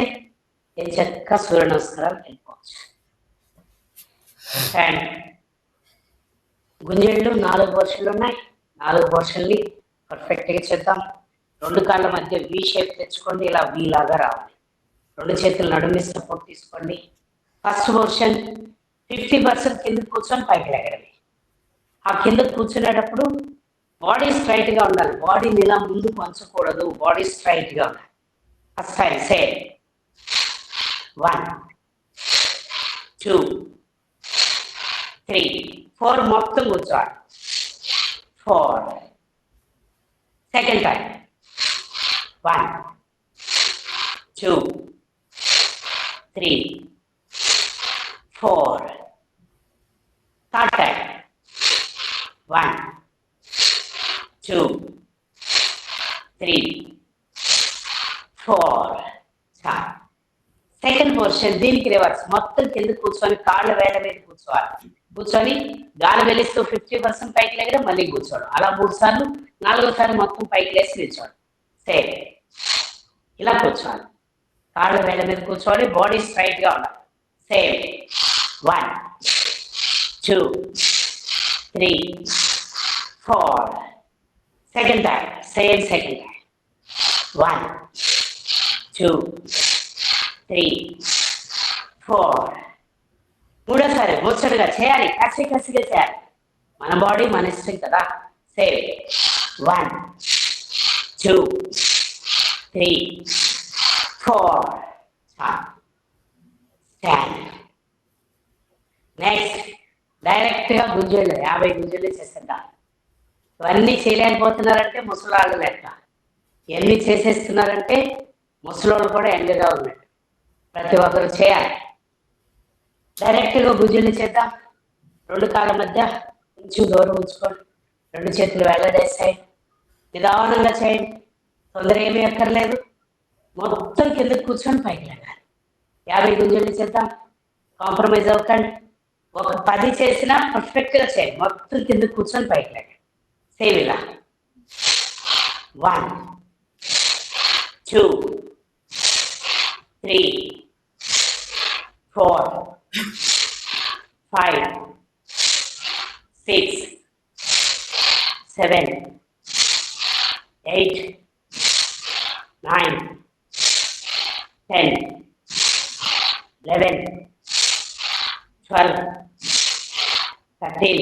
ఏం చక్కగా సూర్య నమస్కారాలు వెళ్ళిపోవచ్చు. స్టాండ్. గుంజళ్ళు 4 వర్షన్లు ఉన్నాయి. 4 వర్షన్లు పర్ఫెక్ట్గా చేద్దాం. రెండు కాళ్ళ మధ్య వి షేప్ తెచ్చుకోండి. ఇలా వి లాగా రావాలి. రెండు చేతులు నడుము సపోర్ట్ తీసుకోండి. ఫస్ట్ పోర్షన్ 50% కింద కూర్చొని పైకి లేగడమే. ఆ కింద కూర్చునేటప్పుడు బాడీ స్ట్రైట్ గా ఉండాలి. బాడీని ఇలా ముందుకు వంచకూడదు. బాడీ స్ట్రైట్ గా ఉండాలి. ఫస్ట్ టైం సేమ్ 1 2 3 4 మొత్తం కూర్చోవాలి. 4 సెకండ్ టైం 1 2 3 4 థర్డ్ టైం 1 2 3 4 చాలు. సెకండ్ పోర్షన్ దీనికి రివర్స్. మొత్తం కింద కూర్చొని కాళ్ళు వేళ్ళ మీద కూర్చోవాలి. కూర్చొని గాలి వెలిస్తూ 50% పైకి లేగడం, మళ్ళీ కూర్చోవడం. అలా 3 సార్లు. 4వసారి మొత్తం పైకి లేసి నిల్చోవడం. సేమ్ ఇలా కూర్చోవాలి. కాళ్ళు వేళ్ళ మీద కూర్చోవాలి. బాడీ స్ట్రైట్ గా ఉండాలి. Same 1 2 3 4 second time same. Second time 1 2 3 4. మూడోసారి ముచ్చటగా చేయాలి, కసిగా చేయాలి. మన బాడీ మన ఇష్టం కదా. సేవ్. 1 2 3 4. స్టాండ్. నెక్స్ట్ డైరెక్ట్గా గుంజులు 50 గుంజులు చేసేద్దాం. ఇవన్నీ చేయలేకపోతున్నారంటే ముసలాళ్ళు లెక్క, ఇవన్నీ చేసేస్తున్నారంటే ముసలోళ్ళు కూడా ఎండగా ఉన్నట్టు. ప్రతి ఒక్కరు చేయాలి. డైరెక్ట్గా గుంజులు చేద్దాం. 2 కాళ్ళ మధ్య కొంచెం దూరం ఉంచుకోండి. 2 చేతులు వెళ్ళడేసాయి. నిదానంగా చేయండి, తొందర ఏమీ అక్కర్లేదు. మొత్తం కిందకి కూర్చొని పైకి వెళ్ళాలి. 50 గుంజులు చేద్దాం. కాంప్రమైజ్ అవ్వకండి. ఒక 10 చేసినా పర్ఫెక్ట్గా చేయండి. మొత్తం కిందకి కూర్చొని పైకి వెళ్ళండి. సేమ్ ఇలా 1 2 3 4 5 6 7 8 9 10 11 12 13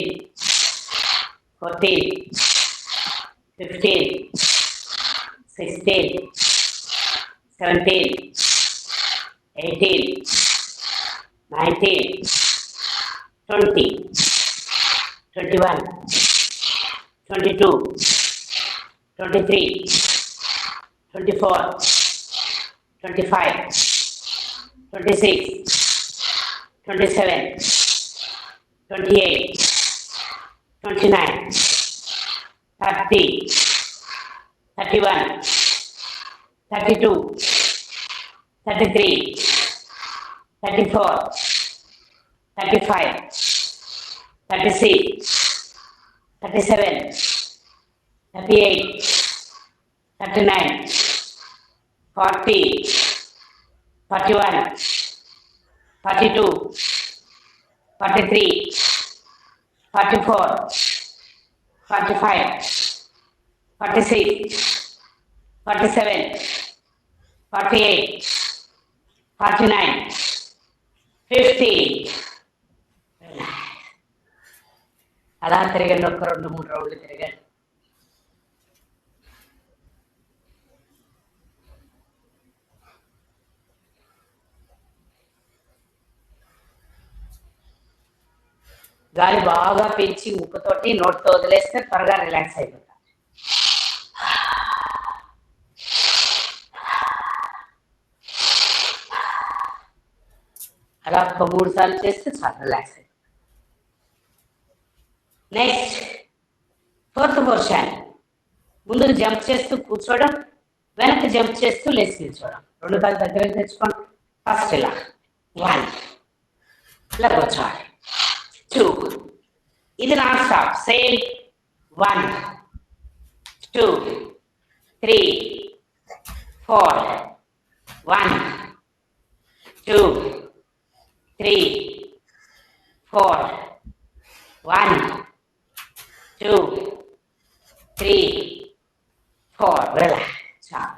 14 15 16 17 18 19 20 21 22 23 24 25 26 27 28 29 30 31 32 33 34 35 36 37 38 39 40 41 42 43 44 45 46 47 48 49 50. అలా తిరగండి. ఒక 2-3 రౌండ్లు తిరగండి. గాలి బాగా పీల్చి ఉప్పుతోటి నోటితో వదిలేస్తే త్వరగా రిలాక్స్ అయిపోతాం. అలా ఒక 3 సార్లు చేస్తే చాలా రిలాక్స్ అయిపోతాం. Next 4th position. ముందుకు జంప్ చేస్తూ కూర్చోవడం, వెనక్కి జంప్ చేస్తూ లేచి నిల్చోవడం. 2 కాళ్ళు దగ్గరకు తెచ్చుకోండి. ఫస్ట్ ఇలా 1 ఇలా కూర్చోవాలి. 2 ఇది నాన్ స్టాప్. సేమ్ 1 2 3 4 1 2 3 4 1 2 3 4. వెళ్ళా. చాలు.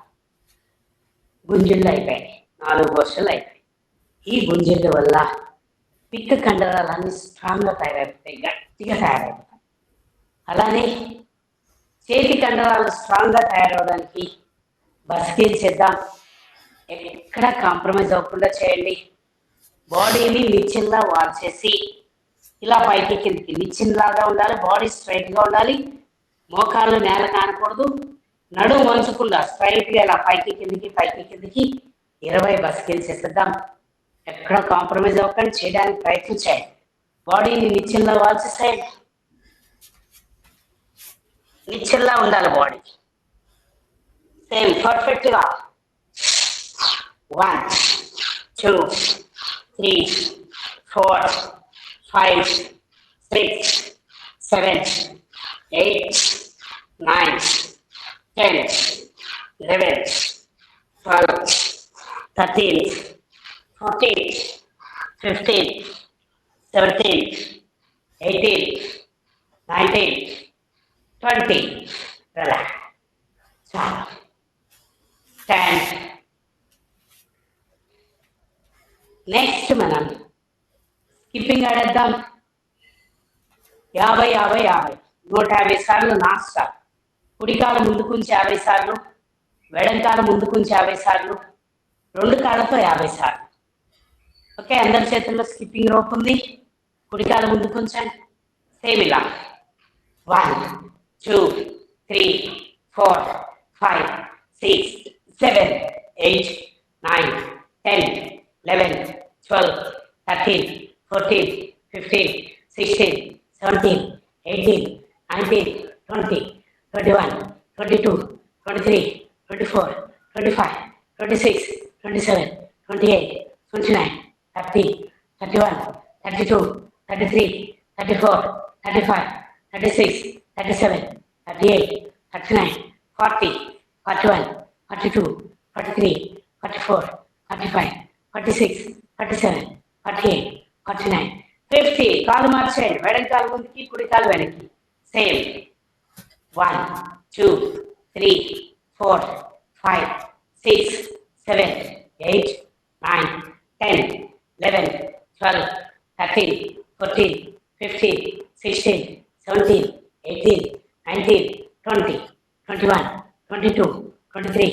గుంజుళ్ళు అయిపోయాయి. 4 పొజిషన్లు అయిపోయాయి. ఈ గుంజుళ్ళ వల్ల పిక్క కండరాలన్నీ స్ట్రాంగ్గా తయారైపోతాయి, గట్టిగా తయారైపోతాయి. అలానే చేతి కండరాలు స్ట్రాంగ్గా తయారవడానికి బస్కీలు చేద్దాం. ఎక్కడ కాంప్రమైజ్ అవ్వకుండా చేయండి. బాడీని నిచ్చెనలా వాల్చేసి ఇలా పైకి కిందికి నిచ్చెనలాగా ఉండాలి. బాడీ స్ట్రైట్గా ఉండాలి. మోకాళ్ళు నేల కానకూడదు. నడుము వంచకుండా స్ట్రైట్గా ఇలా పైకి కిందికి 20 బస్కీలు చేద్దాం. ఎక్కడ కాంప్రమైజ్ అవ్వకుండా చేయడానికి ప్రయత్నం చేయండి. బాడీని నిచ్చెనలా వాల్చేసేయండి. నిచ్చెనలా ఉండాలి బాడీ. సేమ్ పర్ఫెక్ట్గా 1 2 3 4 5 6 7 8 9 10 11 12 13 14 15 17 18 19 20. రిలాక్స్. చాలా 10. నెక్స్ట్ మనం స్కిప్పింగ్ ఆడేద్దాం. 50 50 50 150 సార్లు నాన్ స్టాప్. కుడికాల ముందుకుంచి 50 సార్లు, వెడంకాల ముందుకుంచి 50 సార్లు, రెండు కాళ్ళతో 50 సార్లు. ఓకే, అందరి చేతుల్లో స్కిప్పింగ్ రోప్ ఉంది. కుడికాల ముందుకుంచండి. సేమ్ ఇలా 1 2 3 4 5 6 7 8 9 10 11 12 13 14 15 16 17 18 19 20 21 22 23 24 25 26 27 28 29 30 31 32 33 34 35 36 37 38 39 40 41 42 43 44 45 46 47 48 49 50. కాలు మార్చేయండి. వెడం కాలు ముందుకి, కుడి కాలు వెనక్కి. Same 1 2 3 4 5 6 7 8 9 10 11 12 13 14 15 16 17 18 19 20 21 22 23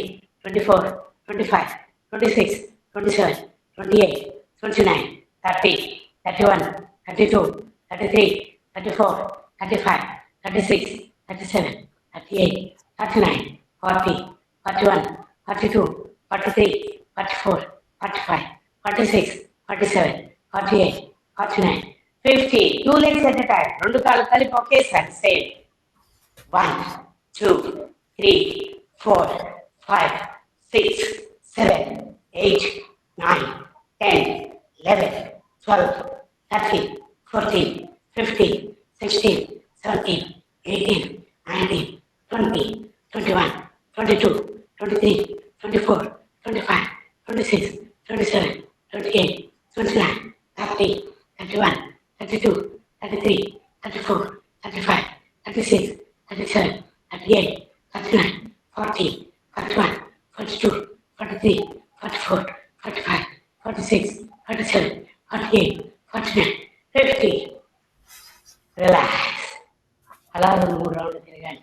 24 25 26 27 28 29 30 31 32 33 34 35 36 37 38 39 40 41 42 43 44 45 46 47 48 49 50. 2 legs at a time. రెండు కాళ్ళు కలిపి ఒకేసారి. సేమ్ 1 2 3 4 5 6 7 8 9 10 11 12 13 14 15 16 17 18 19 20 21 22 23 24 25 26 27 28 29 30 31 32 33 34 35 36 37 38 39 40 41 42 43 44 45 46 47 48 49 50. రిలాక్స్. అలా 2-3 రౌండ్లు తిరగాలి.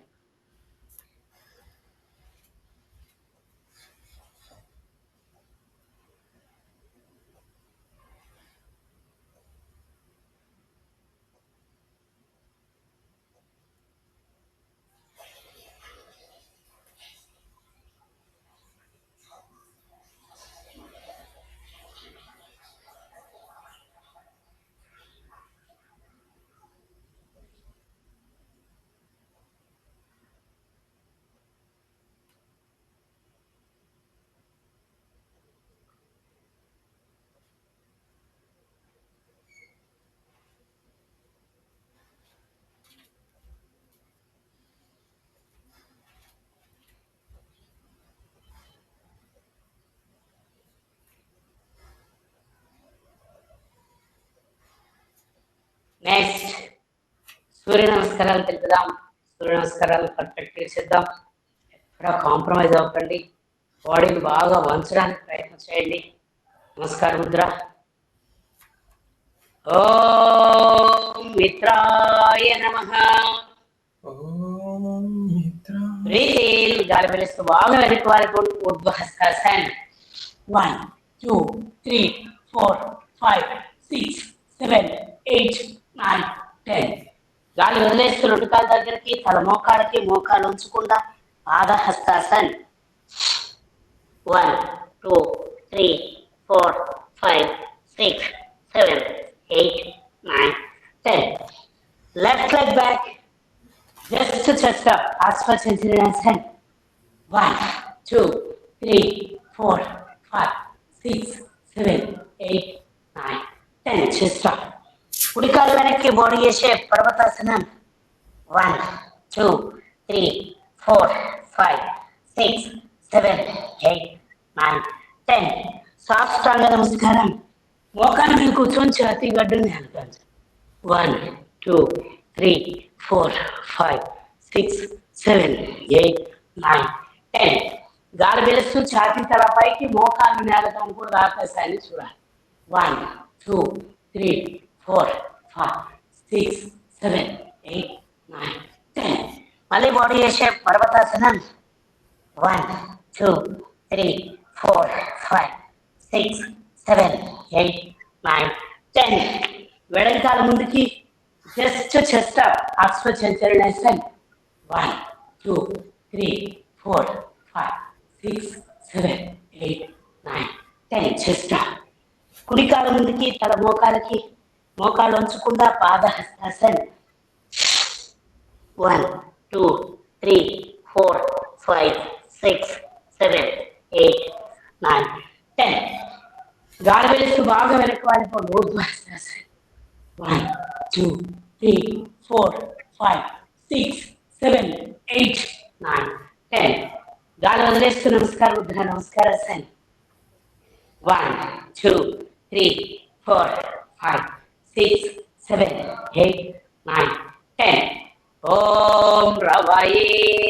నెక్స్ట్ సూర్య నమస్కారాలు తెలుపుదాం. సూర్య నమస్కారాలు పర్ఫెక్ట్గా చేద్దాం. ఎక్కడ కాంప్రమైజ్ అవ్వకండి. బాడీని బాగా వంచడానికి ప్రయత్నం చేయండి. నమస్కార ముద్ర. ఓం మిత్రాయ నమః. బ్రీత్ గాలి పీలుస్తూ బాగా వెనక్కి వారికి ఉద్వహస్తాసన్. 1 2 3 4 5 6 7 8 9 10. గాలి వదిలేస్తూ రెండు కాళ్ళ దగ్గరికి, తల మోకాళ్ళకి, మోకాలు ఉంచకుండా Padahastasan. 1 2 3 4 5 6 7 8 9 10. Left leg back, just to chest up, Ashwachandranasana. 1 2 3 4 5 6 7 8 9 10. Chest up. కుడి కాలు వెనక్కి, బాడీ షేప్, పర్వతాసనం. 1 2 3 4 5 6 7 8 9 10. సాష్టాంగ నమస్కారం. మోకాలు మీద కూర్చొని ఛాతీ గడ్డని అనుకోండి. 1 2 3 4 5 6 7 8 9 10. గాలి పీలుస్తూ ఛాతీ తల పైకి, మోకాలు నేలతో కూడా ఆకాశాన్ని చూడాలి. 1 2 3 4 5 6 7 8 9 10. మళ్ళీ బాడీ చేసే పర్వతాసనం. 1 2 3 4 5 6 7 8 9 10. వెడంకాల ముందుకి, జస్ట్ చెస్ట్ అప్, అశ్వచంచరణాసన్. 1 2 3 4 5 6 7 8 9 10. Chest up. కుడికాల ముందుకి, తల మోకాలకి, మోకాలు ఉంచకుండా పాదహస్తాసన్. 1 2 3 4 5 6 7 8 9 10. గాలి పీలుస్తూ బాగా వెనక్కి వాలిపోండి. ఊర్ధ్వహస్తాసన్. 1 2 3 4 5 6 7 8 9 10. గాలి వదిలేస్తూ నమస్కార ముద్ర, నమస్కారాసన్. 1 2 3 4 5 6 7 8 9 10. ఓం రవయే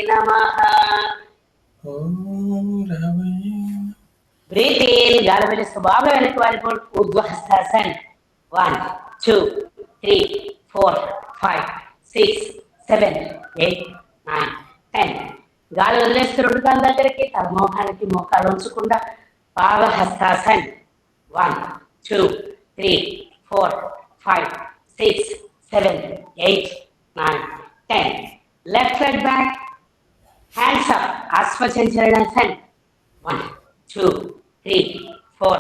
నమః. Breathe in. గాలి పీలుస్తూ బాగా వెనక్కి వాలిపోండి. ఊర్ధ్వహస్తాసన్. 1 2 3 4 5 6 7 8 9 10. గాలి వదిలేస్తూ రెండు కాళ్ళ దగ్గరికి, తల మోకాలకి, మోకాలు ఉంచకుండా Padahastasan. 1 2 3 4 5 6 7 8 9 10. Left leg back, hands up, అశ్వచంచరణాసన్. 1 2 3 4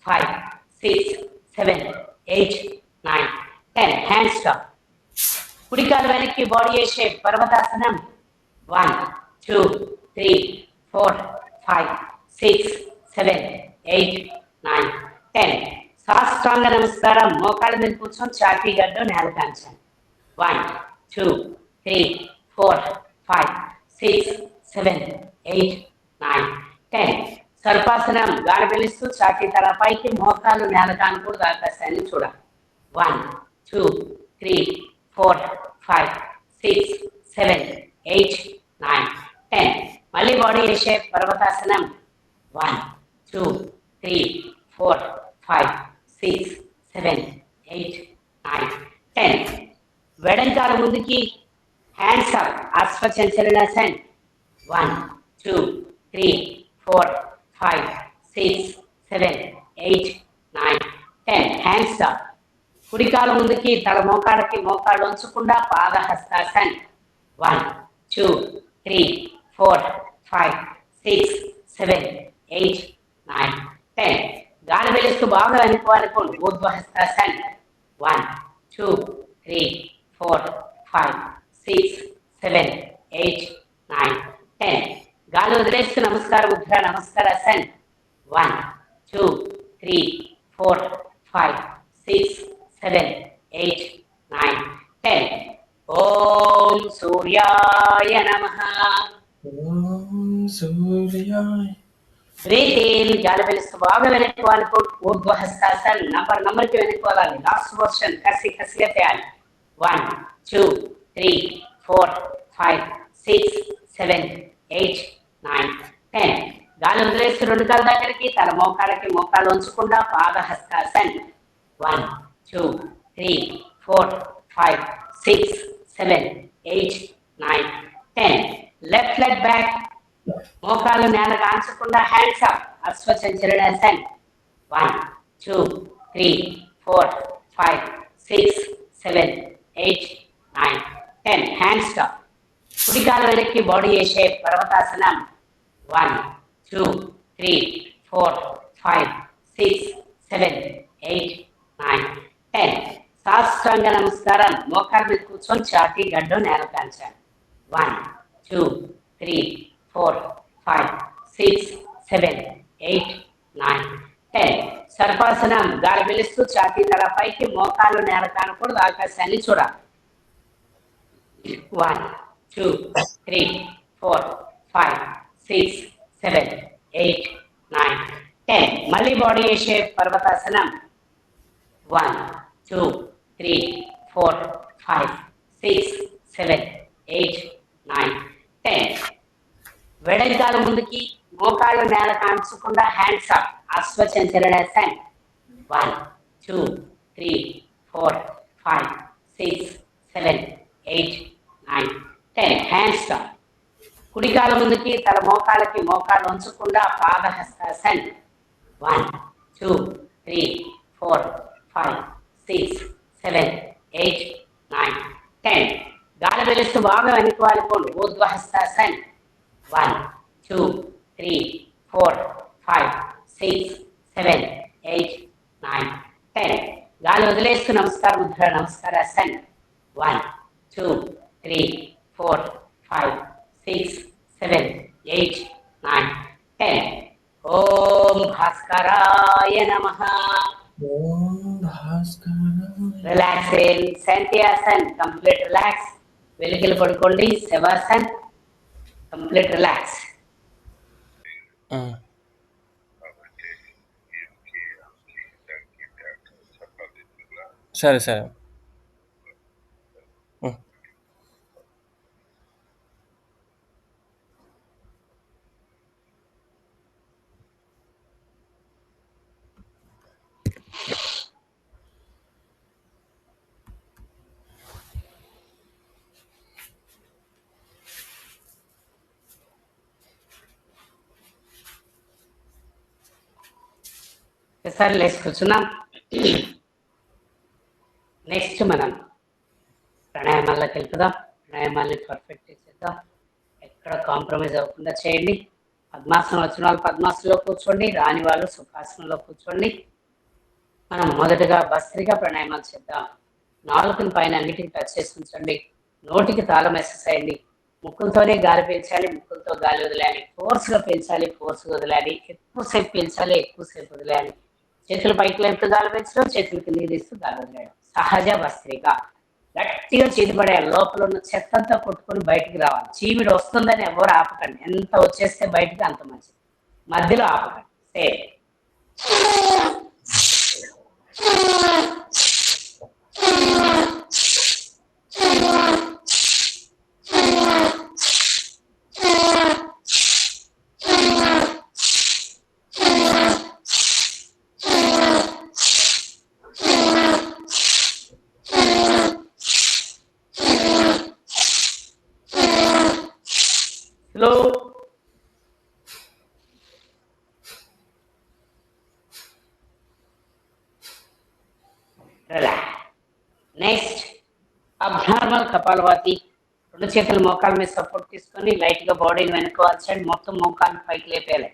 5 6 7 8 9 10. Hands stop. కుడికాలు వెనక్కి, బాడీ చేసే పర్వతాసనం. 1 2 3 4 5 6 7 8 9 10. సాష్టాంగ నమస్కారం. మోకాళ్ళ మీద కూర్చొని ఛాతీ గడ్డం నేల కాంచాలి. 1 2 3 4 5 6 7 8 9 10. సర్పాసనం. గాలి పీలుస్తూ ఛాతీ తల పైకి, మోకాలు నేల కానుకూడదు, ఆకాశాన్ని చూడాలి. 1 2 3 4 5 6 7 8 9 10. మళ్ళీ బాడీ చేసే పర్వతాసనం. 1 2 3 4 5 6 7 8 9 10. వెడంకాల ముందుకి, హ్యాండ్స్ అప్, అశ్వచంచరణాసన్. 1 2 3 4 5 6 7 8 9 10. Hands up. కుడికాలు ముందుకి, తల మోకాళ్ళకి, మోకాళ్ళు ఉంచకుండా పాదహస్తాసన్. 1 2 3 4 5 6 7 8 9 10. గాలి పీలుస్తూ బాగా వెనక్కి వాలిపోండి. ఊర్ధ్వహస్తాసన్. 1 2 3 4 5 6 7 8 9 10. గాలి వదిలేస్తూ నమస్కార ముద్ర, నమస్కారాసన్. 1 2 3 4 5 6 7 8 9 10. ఓం సూర్యాయ నమః. Breathe in. గాలి పీలుస్తూ బాగా వెనక్కి వాలిపోండి. ఊర్ధ్వహస్తాసన్. నంబర్కి వెనక్కి వాలాలి. లాస్ట్ వర్షన్ కసిగా చేయాలి. 1 2 3 4 5 6 7 8 9 10. గాలి వదిలేస్తూ రెండు కాళ్ళ దగ్గరికి, తల మోకాళ్ళకి, మోకాళ్ళు ఉంచకుండా పాదహస్తాసన్. 1 2 3 4 5 6 7 8 9 10. లెఫ్ట్ లెగ్ బ్యాక్, మోకాలు నేల కాంచకుండా హ్యాండ్స్ అప్, అశ్వచంచరణాసన్. 1 2 3 4 5 6 7 8 9 10. Hands stop. కుడికాలు వెనక్కి, బాడీ చేసే పర్వతాసనం. 1 2 3 4 5 6 7 8 9 10. సాష్టాంగ నమస్కారం. మోకాళ్ళ మీద కూర్చొని ఛాతీ గడ్డం నేల కాంచాలి. 1 2 3 4 5 6 7 8 9 10. సర్పాసనం. గాలి పీలుస్తూ ఛాతీ తల పైకి, మోకాళ్ళు నేల కానకూడదు, ఆకాశాన్ని చూడాలి. 1 2 3 4 5 6 7 8 9 10. మళ్ళీ బాడీ చేసే పర్వతాసనం. 1 2 3 4 5 6 7 8 9 10. వెడంకాల ముందుకి, మోకాళ్ళు నేల కాంచకుండా హ్యాండ్స్ అప్. అశ్వచంచరణాసన్. 1 2 3 4 5 6 7 8 9 10. Hands up. కుడికాల ముందుకి, తల మోకాళ్ళకి, మోకాళ్ళు ఉంచకుండా పాదహస్తాసన్. 1 2 3 4 5 6 7 8 9 10. గాలి పీలుస్తూ బాగా వెనక్కి వాలిపోండి. ఊర్ధ్వహస్తాసన్. 1 2 3 4 5 6 7 8 9 10. గాలి వదిలేస్తూ నమస్కార ముద్ర, నమస్కారాసన్. 1 2 3 4 5 6 7 8 9 10. ఓం భాస్కరాయ నమః. రిలాక్స్ ఇన్ శాంతియాసన్. Complete relax. వెలిగిలు పడుకోండి. శవాసన్. Complete relax. సరే సరే. ఒకసారి లేచి కూర్చున్నాం. నెక్స్ట్ మనం ప్రాణాయామాల్లోకి వెళ్తున్నాం. ప్రాణాయామాల్ని పర్ఫెక్ట్ చేద్దాం. ఎక్కడ కాంప్రమైజ్ అవ్వకుండా చేయండి. పద్మాసనం వచ్చిన వాళ్ళు పద్మాసనంలో కూర్చోండి, రాని వాళ్ళు సుఖాసనంలో కూర్చోండి. మనం మొదటగా భస్త్రికా ప్రాణాయామాలు చేద్దాం. నాలుకని పైన అన్నిటికీ టచ్ చేసి ఉంచండి. నోటికి తాళం వేసేసేయండి. ముక్కులతోనే గాలి పీల్చాలి, ముక్కులతో గాలి వదిలేయాలి. ఫోర్స్గా పీల్చాలి, ఫోర్స్గా వదిలేయాలి. ఎక్కువసేపు పీల్చాలి, ఎక్కువసేపు వదిలేయాలి. చేతులు పైకి లేపుతూ గాలి పీల్చడం, చేతులు కిందికి తీస్తూ గాలి వదిలేయడం. సహజ భస్త్రిక. గట్టిగా చేతిపడేయాలి. లోపల ఉన్న చెత్తంతా కొట్టుకొని బయటికి రావాలి. చీమిడి వస్తుందని ఎవరు ఆపకండి. ఎంత వచ్చేస్తే బయటికి అంత మంచిది. మధ్యలో ఆపకండి. Same. Slow. Relax. Next, abnormal కపాలవాతి. రెండు చేతులు మోకాల మీద సపోర్ట్ తీసుకొని లైట్ గా బాడీని వెనుకోవాల్సండి. మొత్తం మోకాలు పైకి లేపేయాలి.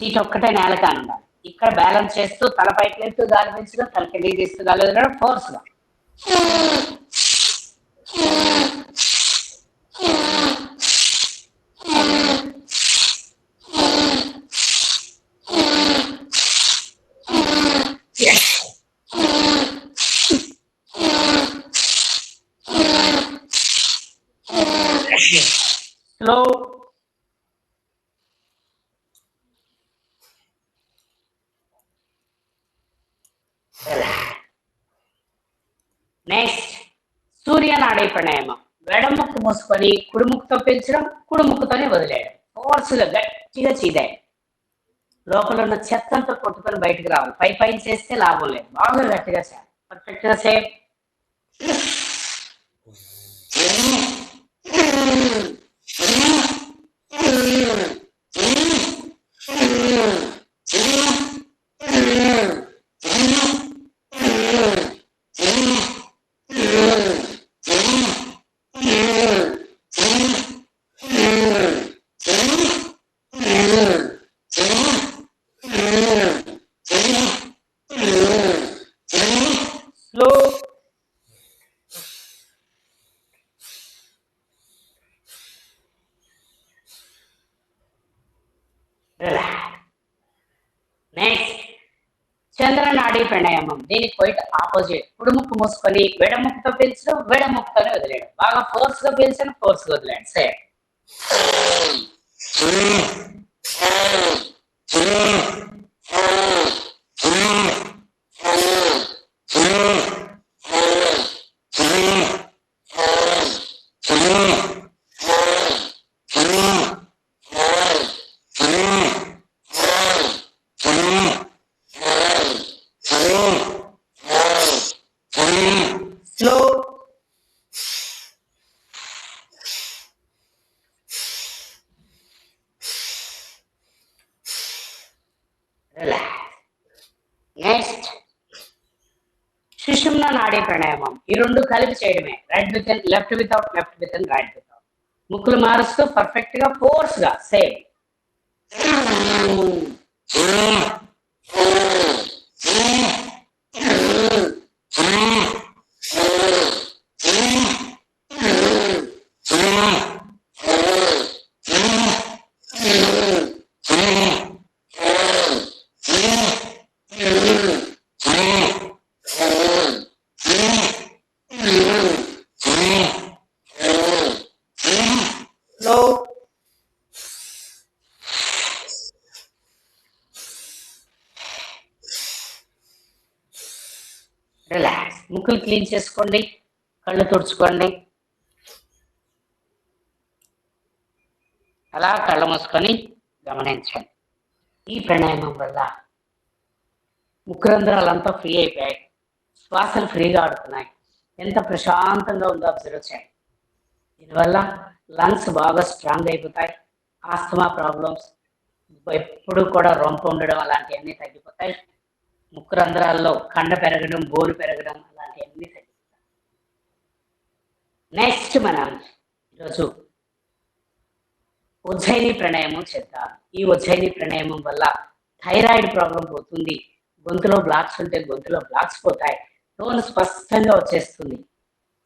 సీట్ ఒక్కటే నేలగా ఉండాలి. ఇక్కడ బ్యాలెన్స్ చేస్తూ తల పైకి లేపుతూ గాలి పెంచడం, తల కిందికి తీస్తూ గాలి వదలడం. ఫోర్స్ గా. Slow. నెక్స్ట్ సూర్యనాడి ప్రాణాయామం. ఎడముక్కు మూసుకొని కుడిముక్కుతో పీల్చడం, కుడిముక్కుతోనే వదిలేయడం. ఫోర్స్గా గట్టిగా చీదాయి. లోపల ఉన్న చెత్తంతా కొట్టుకొని బయటకు రావాలి. పై పైన చేస్తే లాభం లేదు. బాగా గట్టిగా చేయాలి. పర్ఫెక్ట్ గా సేమ్. నెక్స్ట్ చంద్రనాడి ప్రాణాయామం. దీనికి క్వైట్ ఆపోజిట్. కుడిముక్కు మూసుకొని వెడముక్కుతో పీల్చడం, వెడముక్కుతోనే వదిలేయడం. బాగా ఫోర్స్ గా పీల్చడం, ఫోర్స్ గా వదిలేయండి. సేమ్. స్లో. రిలాక్స్. నెక్స్ట్ సుషుమ్న నాడీ ప్రాణాయామం. ఈ రెండు కలిపి చేయడమే. Right with left without, left with right without. ముక్కులు మారుస్తూ పర్ఫెక్ట్ గా ఫోర్స్ గా సేమ్. స్లో. రిలాక్స్. ముక్కులు క్లీన్ చేసుకోండి, కళ్ళు తుడుచుకోండి. అలా కళ్ళు మూసుకొని గమనించండి. ఈ ప్రాణాయామం వల్ల ముక్కు రంధ్రాలంతా ఫ్రీ అయిపోయాయి, శ్వాసలు ఫ్రీగా ఆడుతున్నాయి. ఎంత ప్రశాంతంగా ఉందో అబ్జర్వ్ చేయండి. దీనివల్ల లంగ్స్ బాగా స్ట్రాంగ్ అయిపోతాయి. ఆస్తమా ప్రాబ్లమ్స్, ఎప్పుడు కూడా రొంప ఉండడం అలాంటివన్నీ తగ్గిపోతాయి. ముక్కు రంధ్రాల్లో కండ పెరగడం, బోరు పెరగడం అలాంటివన్నీ తగ్గిపోతాయి. నెక్స్ట్ మనం ఈరోజు ఉజ్జయిని ప్రాణాయామం చేద్దాం. ఈ ఉజ్జయిని ప్రాణాయామం వల్ల థైరాయిడ్ ప్రాబ్లం పోతుంది. గొంతులో బ్లాక్స్ ఉంటే గొంతులో బ్లాక్స్ పోతాయి. టోన్ స్పష్టంగా వచ్చేస్తుంది,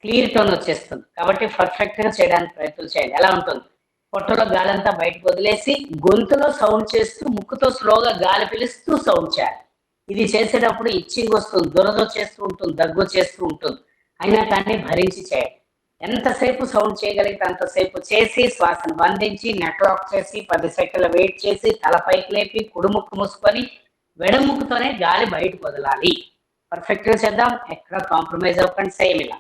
క్లియర్ టోన్ వచ్చేస్తుంది. కాబట్టి పర్ఫెక్ట్ గా చేయడానికి ప్రయత్నం చేయండి. ఎలా ఉంటుంది? పొట్టలో గాలంతా బయటకు వదిలేసి గొంతులో సౌండ్ చేస్తూ ముక్కుతో స్లోగా గాలి పిలుస్తూ సౌండ్ చేయాలి. ఇది చేసేటప్పుడు ఇచ్చింగ్ వస్తుంది, దురద వచ్చేస్తూ ఉంటుంది, దగ్గు వచ్చేస్తూ ఉంటుంది. అయినా కానీ భరించి చేయండి. ఎంతసేపు సౌండ్ చేయగలిగితే అంతసేపు చేసి శ్వాసను బంధించి నెక్ లాక్ చేసి 10 సెకండ్లు వెయిట్ చేసి తల పైకి లేపి కుడి ముక్కు మూసుకొని వెడముక్కుతోనే గాలి బయటకు వదలాలి. పర్ఫెక్ట్ గా చేద్దాం. ఎక్కడ కాంప్రమైజ్ అవ్వకండి. సేమ్ ఇలా.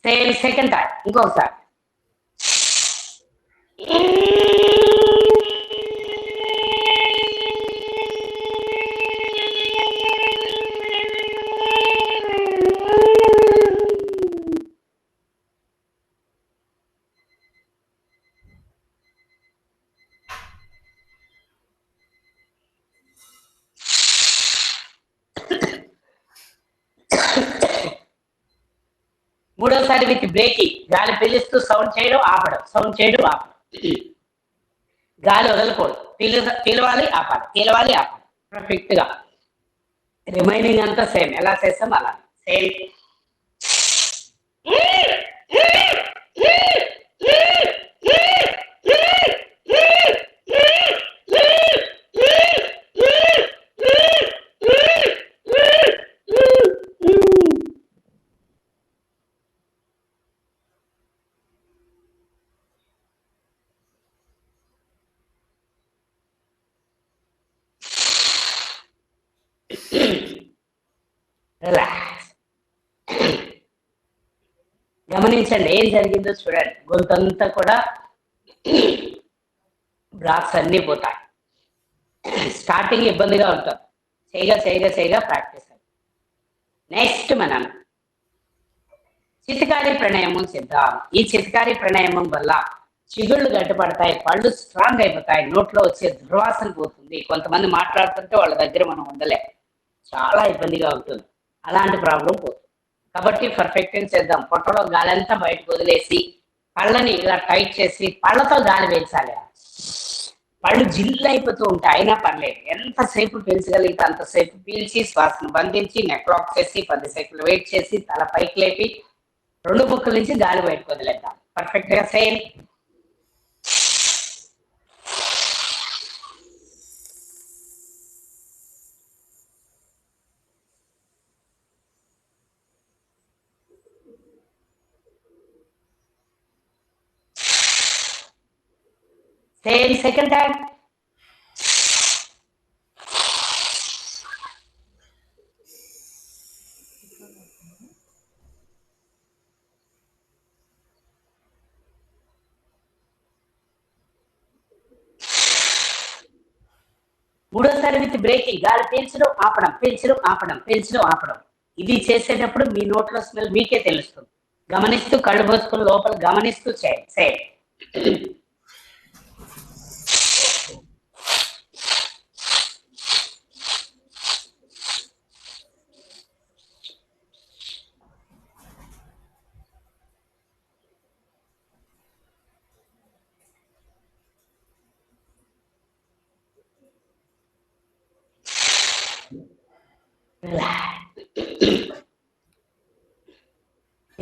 సేమ్ సెకండ్ టైం ఇంకొకసారి. మూడోసారి విత్ బ్రేకింగ్. గాలి పీలుస్తూ సౌండ్ చేయడం ఆపడం, సౌండ్ చేయడం ఆపడం. గాలి వదలకూడదు. పిలవాలి ఆపాలి, పిలవాలి ఆపాలి. పర్ఫెక్ట్ గా. రిమైనింగ్ అంతా సేమ్, ఎలా చేస్తాం అలా సేమ్. రిలాక్స్. గమనించండి ఏం జరిగిందో చూడండి. గొంతంతా కూడా బ్లాక్స్ అన్నీ పోతాయి. స్టార్టింగ్ ఇబ్బందిగా ఉంటుంది. చేయగా చేయగా చేయగా ప్రాక్టీస్ అయ్యి. నెక్స్ట్ మనం చితకారి ప్రాణాయామం చేద్దాం. ఈ చితకారి ప్రాణాయామం వల్ల చిగుళ్ళు గట్టిపడతాయి, పళ్ళు స్ట్రాంగ్ అయిపోతాయి, నోట్లో వచ్చే దుర్వాసన పోతుంది. కొంతమంది మాట్లాడుతుంటే వాళ్ళ దగ్గర మనం ఉండలేం, చాలా ఇబ్బందిగా ఉంటుంది. అలాంటి ప్రాబ్లం పోతుంది. కాబట్టి పర్ఫెక్ట్ గా చేద్దాం. పొట్టలో గాలి అంతా బయటకు వదిలేసి పళ్ళని ఇలా టైట్ చేసి పళ్ళతో గాలి పీల్చాలి. పళ్ళు జిల్లు అయిపోతూ ఉంటాయి, అయినా పర్లేదు. ఎంతసేపు పీల్చగలిగితే అంతసేపు పీల్చి శ్వాసను బంధించి నెక్ లాక్ చేసి 10 సెకండ్లు వెయిట్ చేసి తల పైకి లేపి రెండు ముక్కల నుంచి గాలి బయటకు వదిలేద్దాం. పర్ఫెక్ట్ గా సేమ్. Same second time. మూడోసారి విత్ బ్రేకింగ్, గాలి పీల్చడం ఆపడం, పీల్చడం ఆపడం, పీల్చడం ఆపడం. ఇది చేసేటప్పుడు మీ నోట్లో స్మెల్ మీకే తెలుస్తుంది. గమనిస్తూ కళ్ళు మూసుకుని లోపల గమనిస్తూ చేయండి. సేమ్.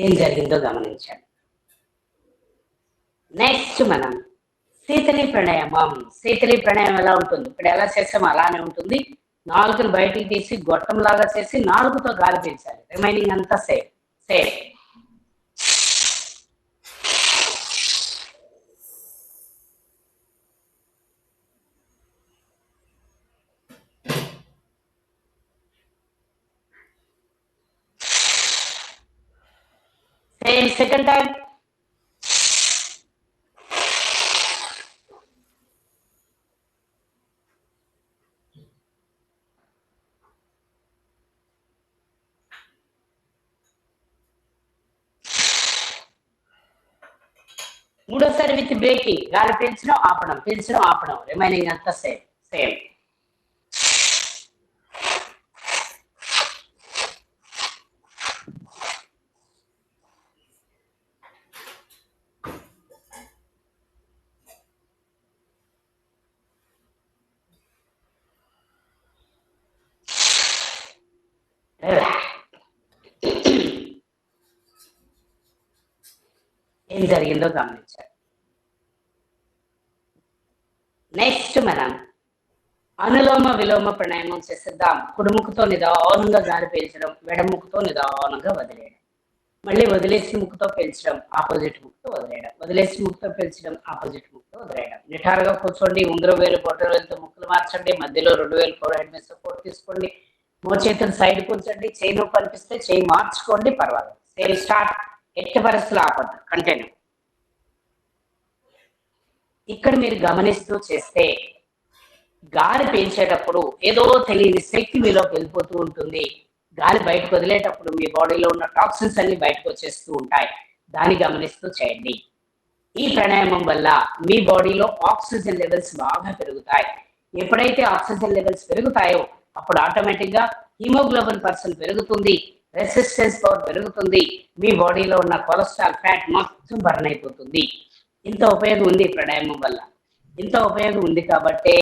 ఏం జరిగిందో గమనించండి. నెక్స్ట్ మనం శీతలి ప్రాణాయామం. శీతలి ప్రాణాయామం ఎలా ఉంటుంది? ఇప్పుడు ఎలా చేస్తామో అలానే ఉంటుంది. నాలుగును బయటికి తీసి గొట్టం లాగా చేసి నాలుగుతో గాలి పీల్చాలి. రిమైనింగ్ అంతా same same. Same second time. మూడోసారి విత్ బ్రేకింగ్, గాలి పీల్చడం ఆపడం, పీల్చడం ఆపడం. రిమైనింగ్ అంతా సేమ్ సేమ్. ఏం జరిగిందో గమనించాలి. నెక్స్ట్ మనం అనులోమ విలోమ ప్రాణాయామం చేసేద్దాం. కుడిముక్కుతో నిదానంగా గాలి పీల్చడం, వెడముక్కుతో నిదానంగా వదిలేయడం, మళ్ళీ వదిలేసి ముక్కుతో పీల్చడం, ఆపోజిట్ ముక్కుతో వదిలేయడం, వదిలేసి ముక్కుతో పీల్చడం, ఆపోజిట్ ముక్కుతో వదిలేయడం. నిటారుగా కూర్చోండి. ఉంగరం వేలు బొట్టలు వేలతో ముక్కులు మార్చండి. మధ్యలో 2 వేలు ఫోర్ హెడ్ మీద సపోర్ట్ తీసుకోండి. మోచేతులు సైడ్ కూర్చోండి. చేయి నొప్పి అనిపిస్తే చేయి మార్చుకోండి, పర్వాలేదు. Same start. ఎట్టి పరిస్థితులు ఆపద్దు, కంటిన్యూ. ఇక్కడ మీరు గమనిస్తూ చేస్తే గాలి పీల్చేటప్పుడు ఏదో తెలియని శక్తి మీలోకి వెళ్ళిపోతూ ఉంటుంది. గాలి బయటకు వదిలేటప్పుడు మీ బాడీలో ఉన్న టాక్సిన్స్ అన్ని బయటకు వచ్చేస్తూ ఉంటాయి. దాన్ని గమనిస్తూ చేయండి. ఈ ప్రాణాయామం వల్ల మీ బాడీలో ఆక్సిజన్ లెవెల్స్ బాగా పెరుగుతాయి. ఎప్పుడైతే ఆక్సిజన్ లెవెల్స్ పెరుగుతాయో అప్పుడు ఆటోమేటిక్ గా హిమోగ్లోబిన్ పర్సెంట్ పెరుగుతుంది, రెసిస్టెన్స్ పవర్ పెరుగుతుంది, మీ బాడీలో ఉన్న కొలెస్ట్రాల్ ఫ్యాట్ మొత్తం బర్న్ అయిపోతుంది. ఇంత ఉపయోగం ఉంది ఈ ప్రాణాయామం వల్ల. ఇంత ఉపయోగం ఉంది కాబట్టే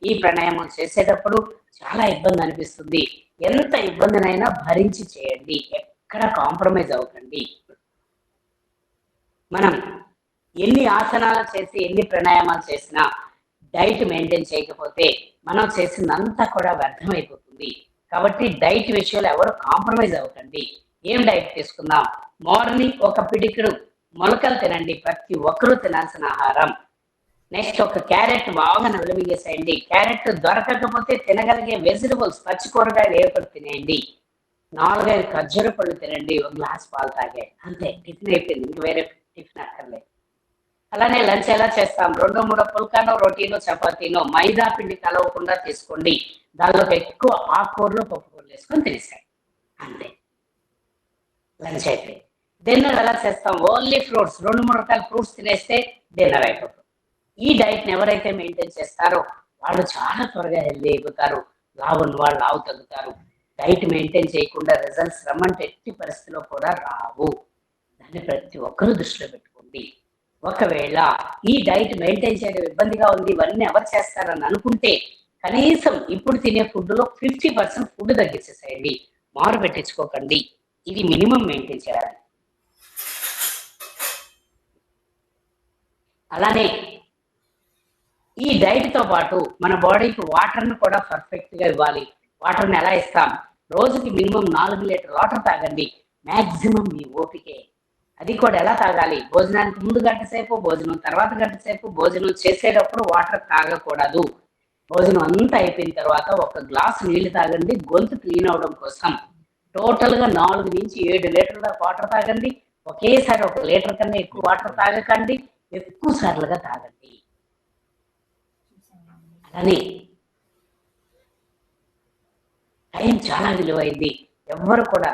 ఈ ప్రాణాయామం చేసేటప్పుడు చాలా ఇబ్బంది అనిపిస్తుంది. ఎంత ఇబ్బందినైనా భరించి చేయండి, ఎక్కడ కాంప్రమైజ్ అవ్వకండి. మనం ఎన్ని ఆసనాలు చేసి ఎన్ని ప్రాణాయామాలు చేసినా డైట్ మెయింటైన్ చేయకపోతే మనం చేసిందంతా కూడా వ్యర్థమైపోతుంది. కాబట్టి డైట్ విషయంలో ఎవరు కాంప్రమైజ్ అవ్వకండి. ఏం డైట్ తీసుకుందాం? మార్నింగ్ ఒక పిడికిడు మొలకలు తినండి, ప్రతి ఒక్కరూ తినాల్సిన ఆహారం. నెక్స్ట్ ఒక క్యారెట్ బాగా నలిమిగేసేయండి. క్యారెట్ దొరకకపోతే తినగలిగే వెజిటబుల్స్, పచ్చి కూరగాయలు ఏవొకటి తినేయండి. 4-5 ఖర్జూర పళ్ళు తినండి, ఒక గ్లాస్ పాలు తాగే, అంతే. టిఫిన్ అయిపోయింది, ఇంక వేరే టిఫిన్ అక్కర్లేదు. అలానే లంచ్ ఎలా చేస్తాం? 2-3 పుల్కానో రోటీనో చపాతీనో మైదా పిండి కలవకుండా తీసుకోండి. దానిలోకి ఎక్కువ ఆకుకూరలు పప్పుకూరలు వేసుకొని తినేసాయి, అంతే. లంచ్ అయిపోయింది. డిన్నర్ ఎలా చేస్తాం? ఓన్లీ ఫ్రూట్స్, 2-3 రకాల ఫ్రూట్స్ తినేస్తే డిన్నర్ అయిపోతుంది. ఈ డైట్ని ఎవరైతే మెయింటైన్ చేస్తారో వాళ్ళు చాలా త్వరగా హెల్దీ అయిపోతారు. లావు ఉన్న వాళ్ళు లావు తగ్గుతారు. డైట్ మెయింటైన్ చేయకుండా రిజల్ట్స్ రమ్మంటే ఎట్టి పరిస్థితిలో కూడా రావు. దాన్ని ప్రతి ఒక్కరూ దృష్టిలో పెట్టుకోండి. ఒకవేళ ఈ డైట్ మెయింటైన్ చేయడం ఇబ్బందిగా ఉంది, ఇవన్నీ ఎవరు చేస్తారని అనుకుంటే కనీసం ఇప్పుడు తినే ఫుడ్లో 50% ఫుడ్ తగ్గించేసేయండి. మారు పెట్టించుకోకండి. ఇది మినిమం మెయింటైన్ చేయాలి. అలానే ఈ డైట్ తో పాటు మన బాడీకి వాటర్ను కూడా పర్ఫెక్ట్ గా ఇవ్వాలి. వాటర్ని ఎలా ఇస్తాం? రోజుకి మినిమం 4 లీటర్ వాటర్ తాగండి. మాక్సిమం మీ ఓపికే. అది కూడా ఎలా తాగాలి? భోజనానికి ముందు గంట సేపు, భోజనం తర్వాత గంట సేపు, భోజనం చేసేటప్పుడు వాటర్ తాగకూడదు. భోజనం అంతా అయిపోయిన తర్వాత ఒక గ్లాసు నీళ్లు తాగండి గొంతు క్లీన్ అవడం కోసం. టోటల్గా 4 నుంచి 7 లీటర్ల వాటర్ తాగండి. ఒకేసారి 1 లీటర్ కన్నా ఎక్కువ వాటర్ తాగకండి, ఎక్కువ సార్లుగా తాగండి. అలానే టైం చాలా విలువైంది. ఎవ్వరు కూడా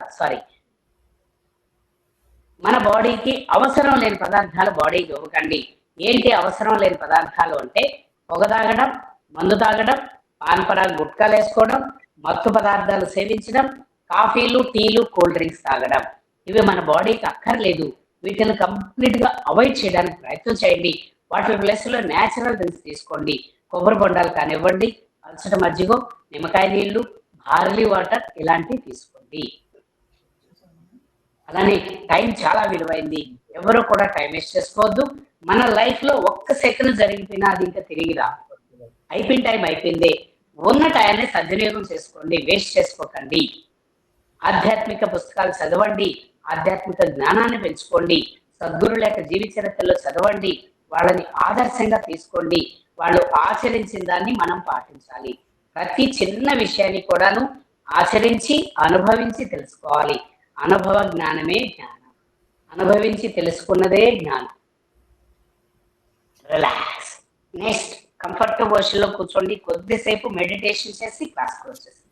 మన బాడీకి అవసరం లేని పదార్థాలు బాడీకి ఇవ్వకండి. ఏంటి అవసరం లేని పదార్థాలు అంటే పొగ తాగడం, మందు తాగడం, పాన్పరాలు గుట్కాలు వేసుకోవడం, మత్తు పదార్థాలు సేవించడం, కాఫీలు, టీలు, కూల్ డ్రింక్స్ తాగడం. ఇవి మన బాడీకి అక్కర్లేదు. వీటిని కంప్లీట్గా అవాయిడ్ చేయడానికి ప్రయత్నం చేయండి. వాటి ప్లేస్లో న్యాచురల్ డ్రింక్స్ తీసుకోండి. కొబ్బరి బొండాలు కానివ్వండి, అలసట మజ్జిగ, నిమ్మకాయ నీళ్లు, బార్లీ వాటర్ ఇలాంటివి తీసుకోండి. అలానే టైం చాలా విలువైంది. ఎవరు కూడా టైం వేస్ట్ చేసుకోవద్దు. మన లైఫ్ లో ఒక్క సెకండ్ జరిగిపోయినా అది ఇంకా తిరిగి రా. అయిపోయిన టైం అయిపోయింది. ఉన్న టైంని సద్వినియోగం చేసుకోండి, వేస్ట్ చేసుకోకండి. ఆధ్యాత్మిక పుస్తకాలు చదవండి, ఆధ్యాత్మిక జ్ఞానాన్ని పెంచుకోండి. సద్గురుల యొక్క జీవిత చరిత్రలో చదవండి, వాళ్ళని ఆదర్శంగా తీసుకోండి. వాళ్ళు ఆచరించిన దాన్ని మనం పాటించాలి. ప్రతి చిన్న విషయాన్ని కూడాను ఆచరించి అనుభవించి తెలుసుకోవాలి. అనుభవ జ్ఞానమే జ్ఞానం. అనుభవించి తెలుసుకున్నదే జ్ఞానం. రిలాక్స్. నెక్స్ట్ కంఫర్టబుల్ పొజిషన్లో కూర్చోండి. కొద్దిసేపు మెడిటేషన్ చేసి క్లాస్కి వచ్చేసి.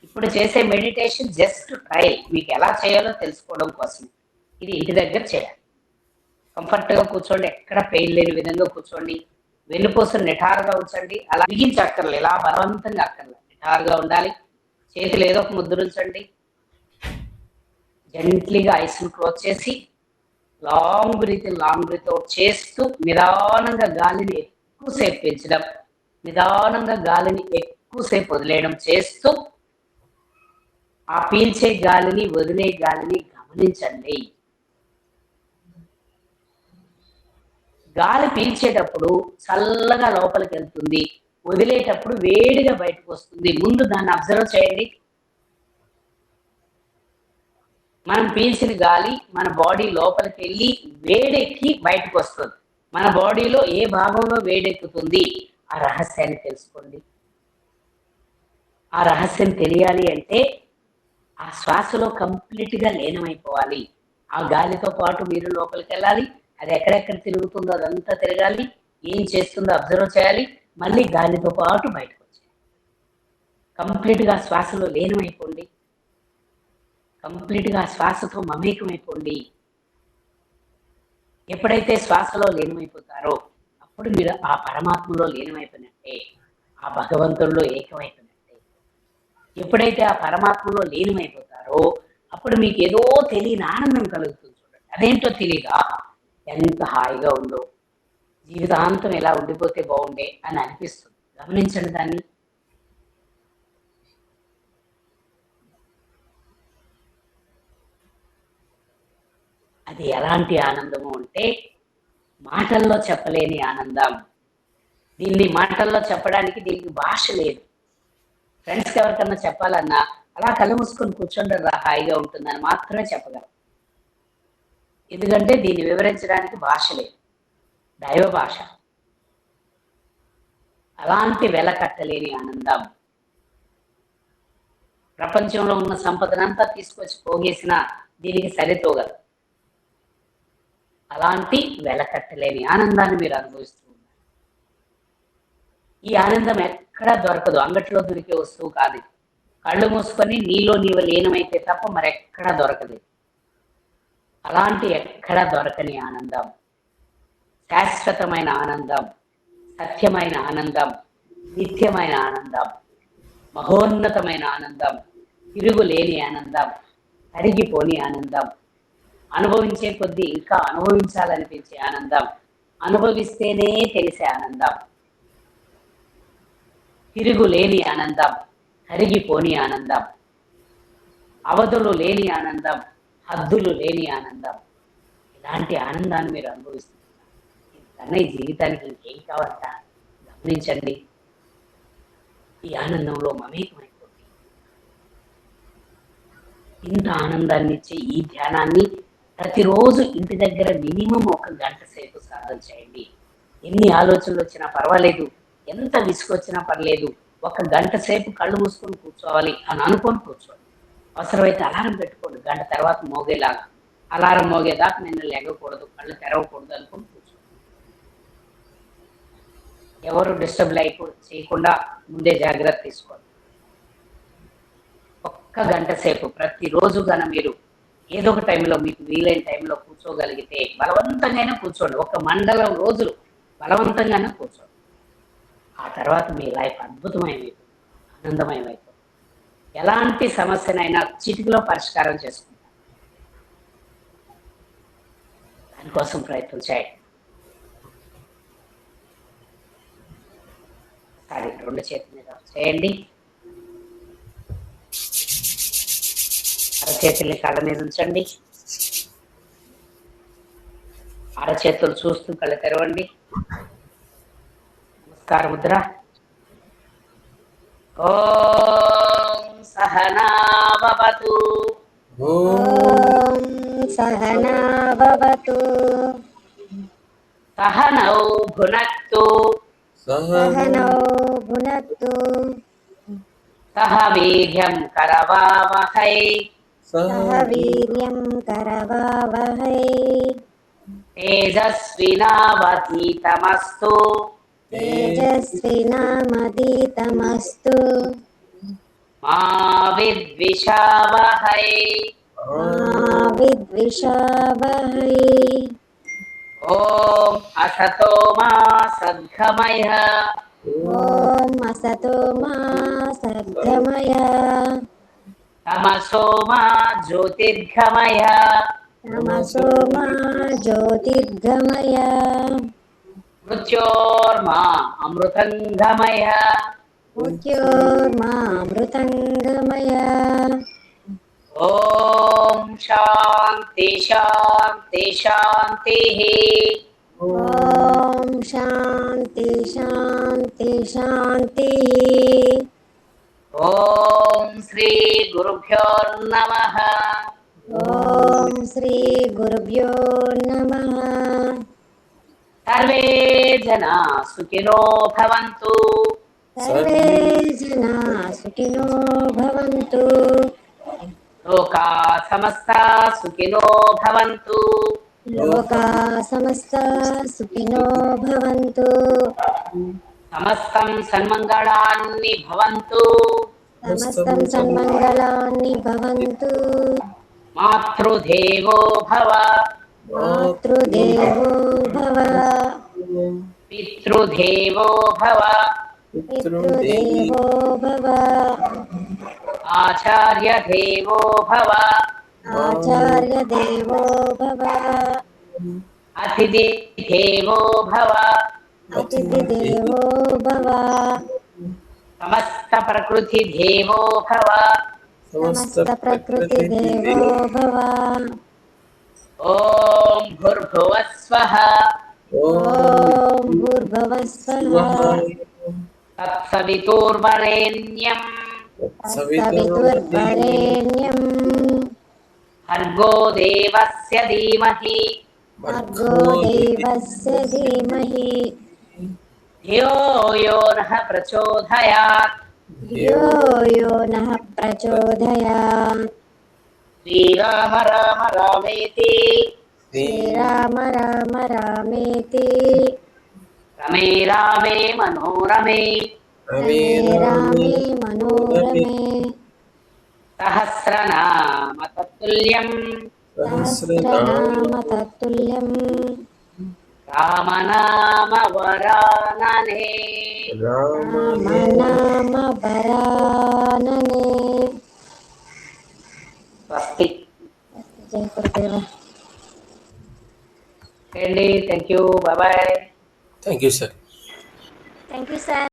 ఇప్పుడు చేసే మెడిటేషన్ జస్ట్ ట్రయల్, మీకు ఎలా చేయాలో తెలుసుకోవడం కోసం. ఇది ఇంటి దగ్గర చేయాలి. కంఫర్ట్గా కూర్చోండి, ఎక్కడ పెయిన్ లేని విధంగా కూర్చోండి. వెన్నుపూసను నిటారుగా ఉంచండి. అలా బిగించక్కర్లేదు, ఇలా బలవంతంగా అక్కర్లేదు, నిటారుగా ఉండాలి. చేతులు ఏదో ఒక ముద్ర ఉంచండి. జెంట్లీగా ఐస్ని క్లోజ్ చేసి లాంగ్ బ్రీత్ అవుట్ చేస్తూ నిదానంగా గాలిని ఎక్కువసేపు పీల్చడం, నిదానంగా గాలిని ఎక్కువసేపు వదిలేయడం చేస్తూ ఆ పీల్చే గాలిని వదిలే గాలిని గమనించండి. గాలి పీల్చేటప్పుడు చల్లగా లోపలికి వెళ్తుంది, వదిలేటప్పుడు వేడిగా బయటకు వస్తుంది. ముందు దాన్ని అబ్జర్వ్ చేయండి. మనం పీల్చిన గాలి మన బాడీ లోపలికి వెళ్ళి వేడెక్కి బయటకు వస్తుంది. మన బాడీలో ఏ భాగంలో వేడెక్కుతుంది ఆ రహస్యాన్ని తెలుసుకోండి. ఆ రహస్యం తెలియాలి అంటే ఆ శ్వాసలో కంప్లీట్గా లీనమైపోవాలి. ఆ గాలితో పాటు మీరు లోపలికి వెళ్ళాలి. అది ఎక్కడెక్కడ తిరుగుతుందో అదంతా తిరగాలి. ఏం చేస్తుందో అబ్జర్వ్ చేయాలి. మళ్ళీ గాలితో పాటు బయటకు వచ్చేయాలి. కంప్లీట్గా శ్వాసలో లీనమైపోండి. కంప్లీట్గా శ్వాసతో మమేకమైపోండి. ఎప్పుడైతే శ్వాసలో లీనమైపోతారో అప్పుడు మీరు ఆ పరమాత్మలో లీనమైపోయినట్టే, ఆ భగవంతుల్లో ఏకమైపోయినట్టే. ఎప్పుడైతే ఆ పరమాత్మలో లీనమైపోతారో అప్పుడు మీకు ఏదో తెలియని ఆనందం కలుగుతుంది. చూడండి, అదేంటో తెలియదా, ఎంత హాయిగా ఉందో, జీవితాంతం ఎలా ఉండిపోతే బాగుండే అని అనిపిస్తుంది. గమనించండి దాన్ని. అది ఎలాంటి ఆనందము అంటే మాటల్లో చెప్పలేని ఆనందం. దీన్ని మాటల్లో చెప్పడానికి దీనికి భాష లేదు. ఫ్రెండ్స్కి ఎవరికన్నా చెప్పాలన్నా అలా కళ్ళు మూసుకొని కూర్చోండి రా, హాయిగా ఉంటుందని మాత్రమే చెప్పగలం. ఎందుకంటే దీన్ని వివరించడానికి భాష లేదు, దైవ భాష. అలాంటి వెలకట్టలేని ఆనందం. ప్రపంచంలో ఉన్న సంపదనంతా తీసుకొచ్చి పోగేసిన దీనికి సరితోగదు. అలాంటి వెలకట్టలేని ఆనందాన్ని మీరు అనుభవిస్తూ ఉన్నారు. ఈ ఆనందం ఎక్కడా దొరకదు, అంగట్లో దొరికే వస్తువు కాదు. కళ్ళు మూసుకొని నీలో నీవు లీనమైతే తప్ప మరెక్కడా దొరకదు. అలాంటి ఎక్కడా దొరకని ఆనందం, శాశ్వతమైన ఆనందం, సత్యమైన ఆనందం, నిత్యమైన ఆనందం, మహోన్నతమైన ఆనందం, తిరుగులేని ఆనందం, తరిగిపోని ఆనందం, అనుభవించే కొద్దీ ఇంకా అనుభవించాలనిపించే ఆనందం, అనుభవిస్తేనే తెలిసే ఆనందం, తిరుగులేని ఆనందం, కరిగిపోని ఆనందం, అవధులు లేని ఆనందం, హద్దులు లేని ఆనందం. ఇలాంటి ఆనందాన్ని మీరు అనుభవిస్తున్నారు. ఇంతకన్నా ఈ జీవితానికి ఇంకేం కావాలంట గమనించండి. ఈ ఆనందంలో మమేకమైపోండి. ఇంత ఆనందాన్ని ఇచ్చే ఈ ధ్యానాన్ని ప్రతిరోజు ఇంటి దగ్గర మినిమం 1 గంట సేపు సాధన చేయండి. ఎన్ని ఆలోచనలు వచ్చినా పర్వాలేదు, ఎంత విసుగొచ్చినా పర్లేదు, 1 గంట సేపు కళ్ళు మూసుకొని కూర్చోవాలి అని అనుకొని కూర్చోండి. అవసరమైతే అలారం పెట్టుకోండి, గంట తర్వాత మోగేలాగా. అలారం మోగేదాకా నిన్న లెగకూడదు, కళ్ళు తెరవకూడదు అనుకుని కూర్చోండి. ఎవరు డిస్టర్బ్ చేయకుండా ముందే జాగ్రత్త తీసుకోండి. 1 గంట సేపు ప్రతిరోజు మీరు ఏదో ఒక టైంలో మీకు వీలైన టైంలో కూర్చోగలిగితే బలవంతంగానే కూర్చోండి. 1 మండలం రోజులు బలవంతంగానే కూర్చోండి. ఆ తర్వాత మీ లైఫ్ అద్భుతమైనది, ఆనందమయమైపోతుంది. ఎలాంటి సమస్యనైనా చిటికలో పరిష్కారం చేసుకుంటారు. దానికోసం ప్రయత్నం చేయండి. సరే, 2 చేతుల మీద చేయండి. అరచేతుల్ని కళ్ళ మీద ఉంచండి. అరచేతులు చూస్తూ కళ్ళు తెరవండి. నమస్కార ముద్ర. ఓం సహనా భవతు. ఓం సహనా భవతు. సహనౌ భునక్తు. సహనౌ భునక్తు. సహ వీర్యం కరవావహై. సహ వీర్యం కరవావహై. తేజస్వినావధీతమస్తు. తేజస్వినామధీతమస్తు. మా విద్విషావహై. మా విద్విషావహై. ఓం అసతో మా సద్గమయ. ఓం అసతో మా సద్గమయ. తమసో మా జ్యోతిర్గమయ. తమసో మా జ్యోతిర్గమయ. మృత్యోర్మా అమృతంగమయ. మృత్యోర్మామృతంగమయ. ఓం శాంతి శాంతి శాంతి. ఓం శాంతి శాంతి శాంతి. ఓం శ్రీ గురుభ్యో నమః. ఓం శ్రీ గురుభ్యో నమః. సర్వే జనా సుఖినో భవంతు. సర్వే జనా సుఖినో భవంతు. లోకా సమస్తా సుఖినో భవంతు. లోకా సమస్తా సుఖినో భవంతు. సమస్తం సన్మంగళాన్ని భవంతు. సమస్తం సన్మంగళాన్ని భవంతు. మాతృదేవో భవ. మాతృదేవో భవ. పితృదేవో భవ. పితృదేవో భవ. ఆచార్యదేవో భవ. ఆచార్యదేవో భవ. అతిథిదేవో భవ. అతిథిదేవో భవ. సమస్త ప్రకృతి దేవో భవ. సమస్త ప్రకృతి దేవో భవ. ఓం భూర్భువః స్వః. ఓం భూర్భువః స్వః. తత్సవితుర్వరేణ్యం తత్సవితుర్వరేణ్యం భర్గో దేవస్య ధీమహి భర్గో దేవస్య ధీమహి ధియో యో నః ప్రచోదయాత్. ధియో యో నః ప్రచోదయాత్. శ్రీరామ రామ రామేతి శ్రీరామ రామ రామేతి రమే రామే మనోరమే రమే రామే మనోరమే. సహస్రనామ తత్తుల్యం సహస్రనామ తత్తుల్యం రామనామ వరాననే. రామనామ వరాననే. స్వస్తి. జై Gurudev. Thank you. Bye. Thank you sir. Thank you sir.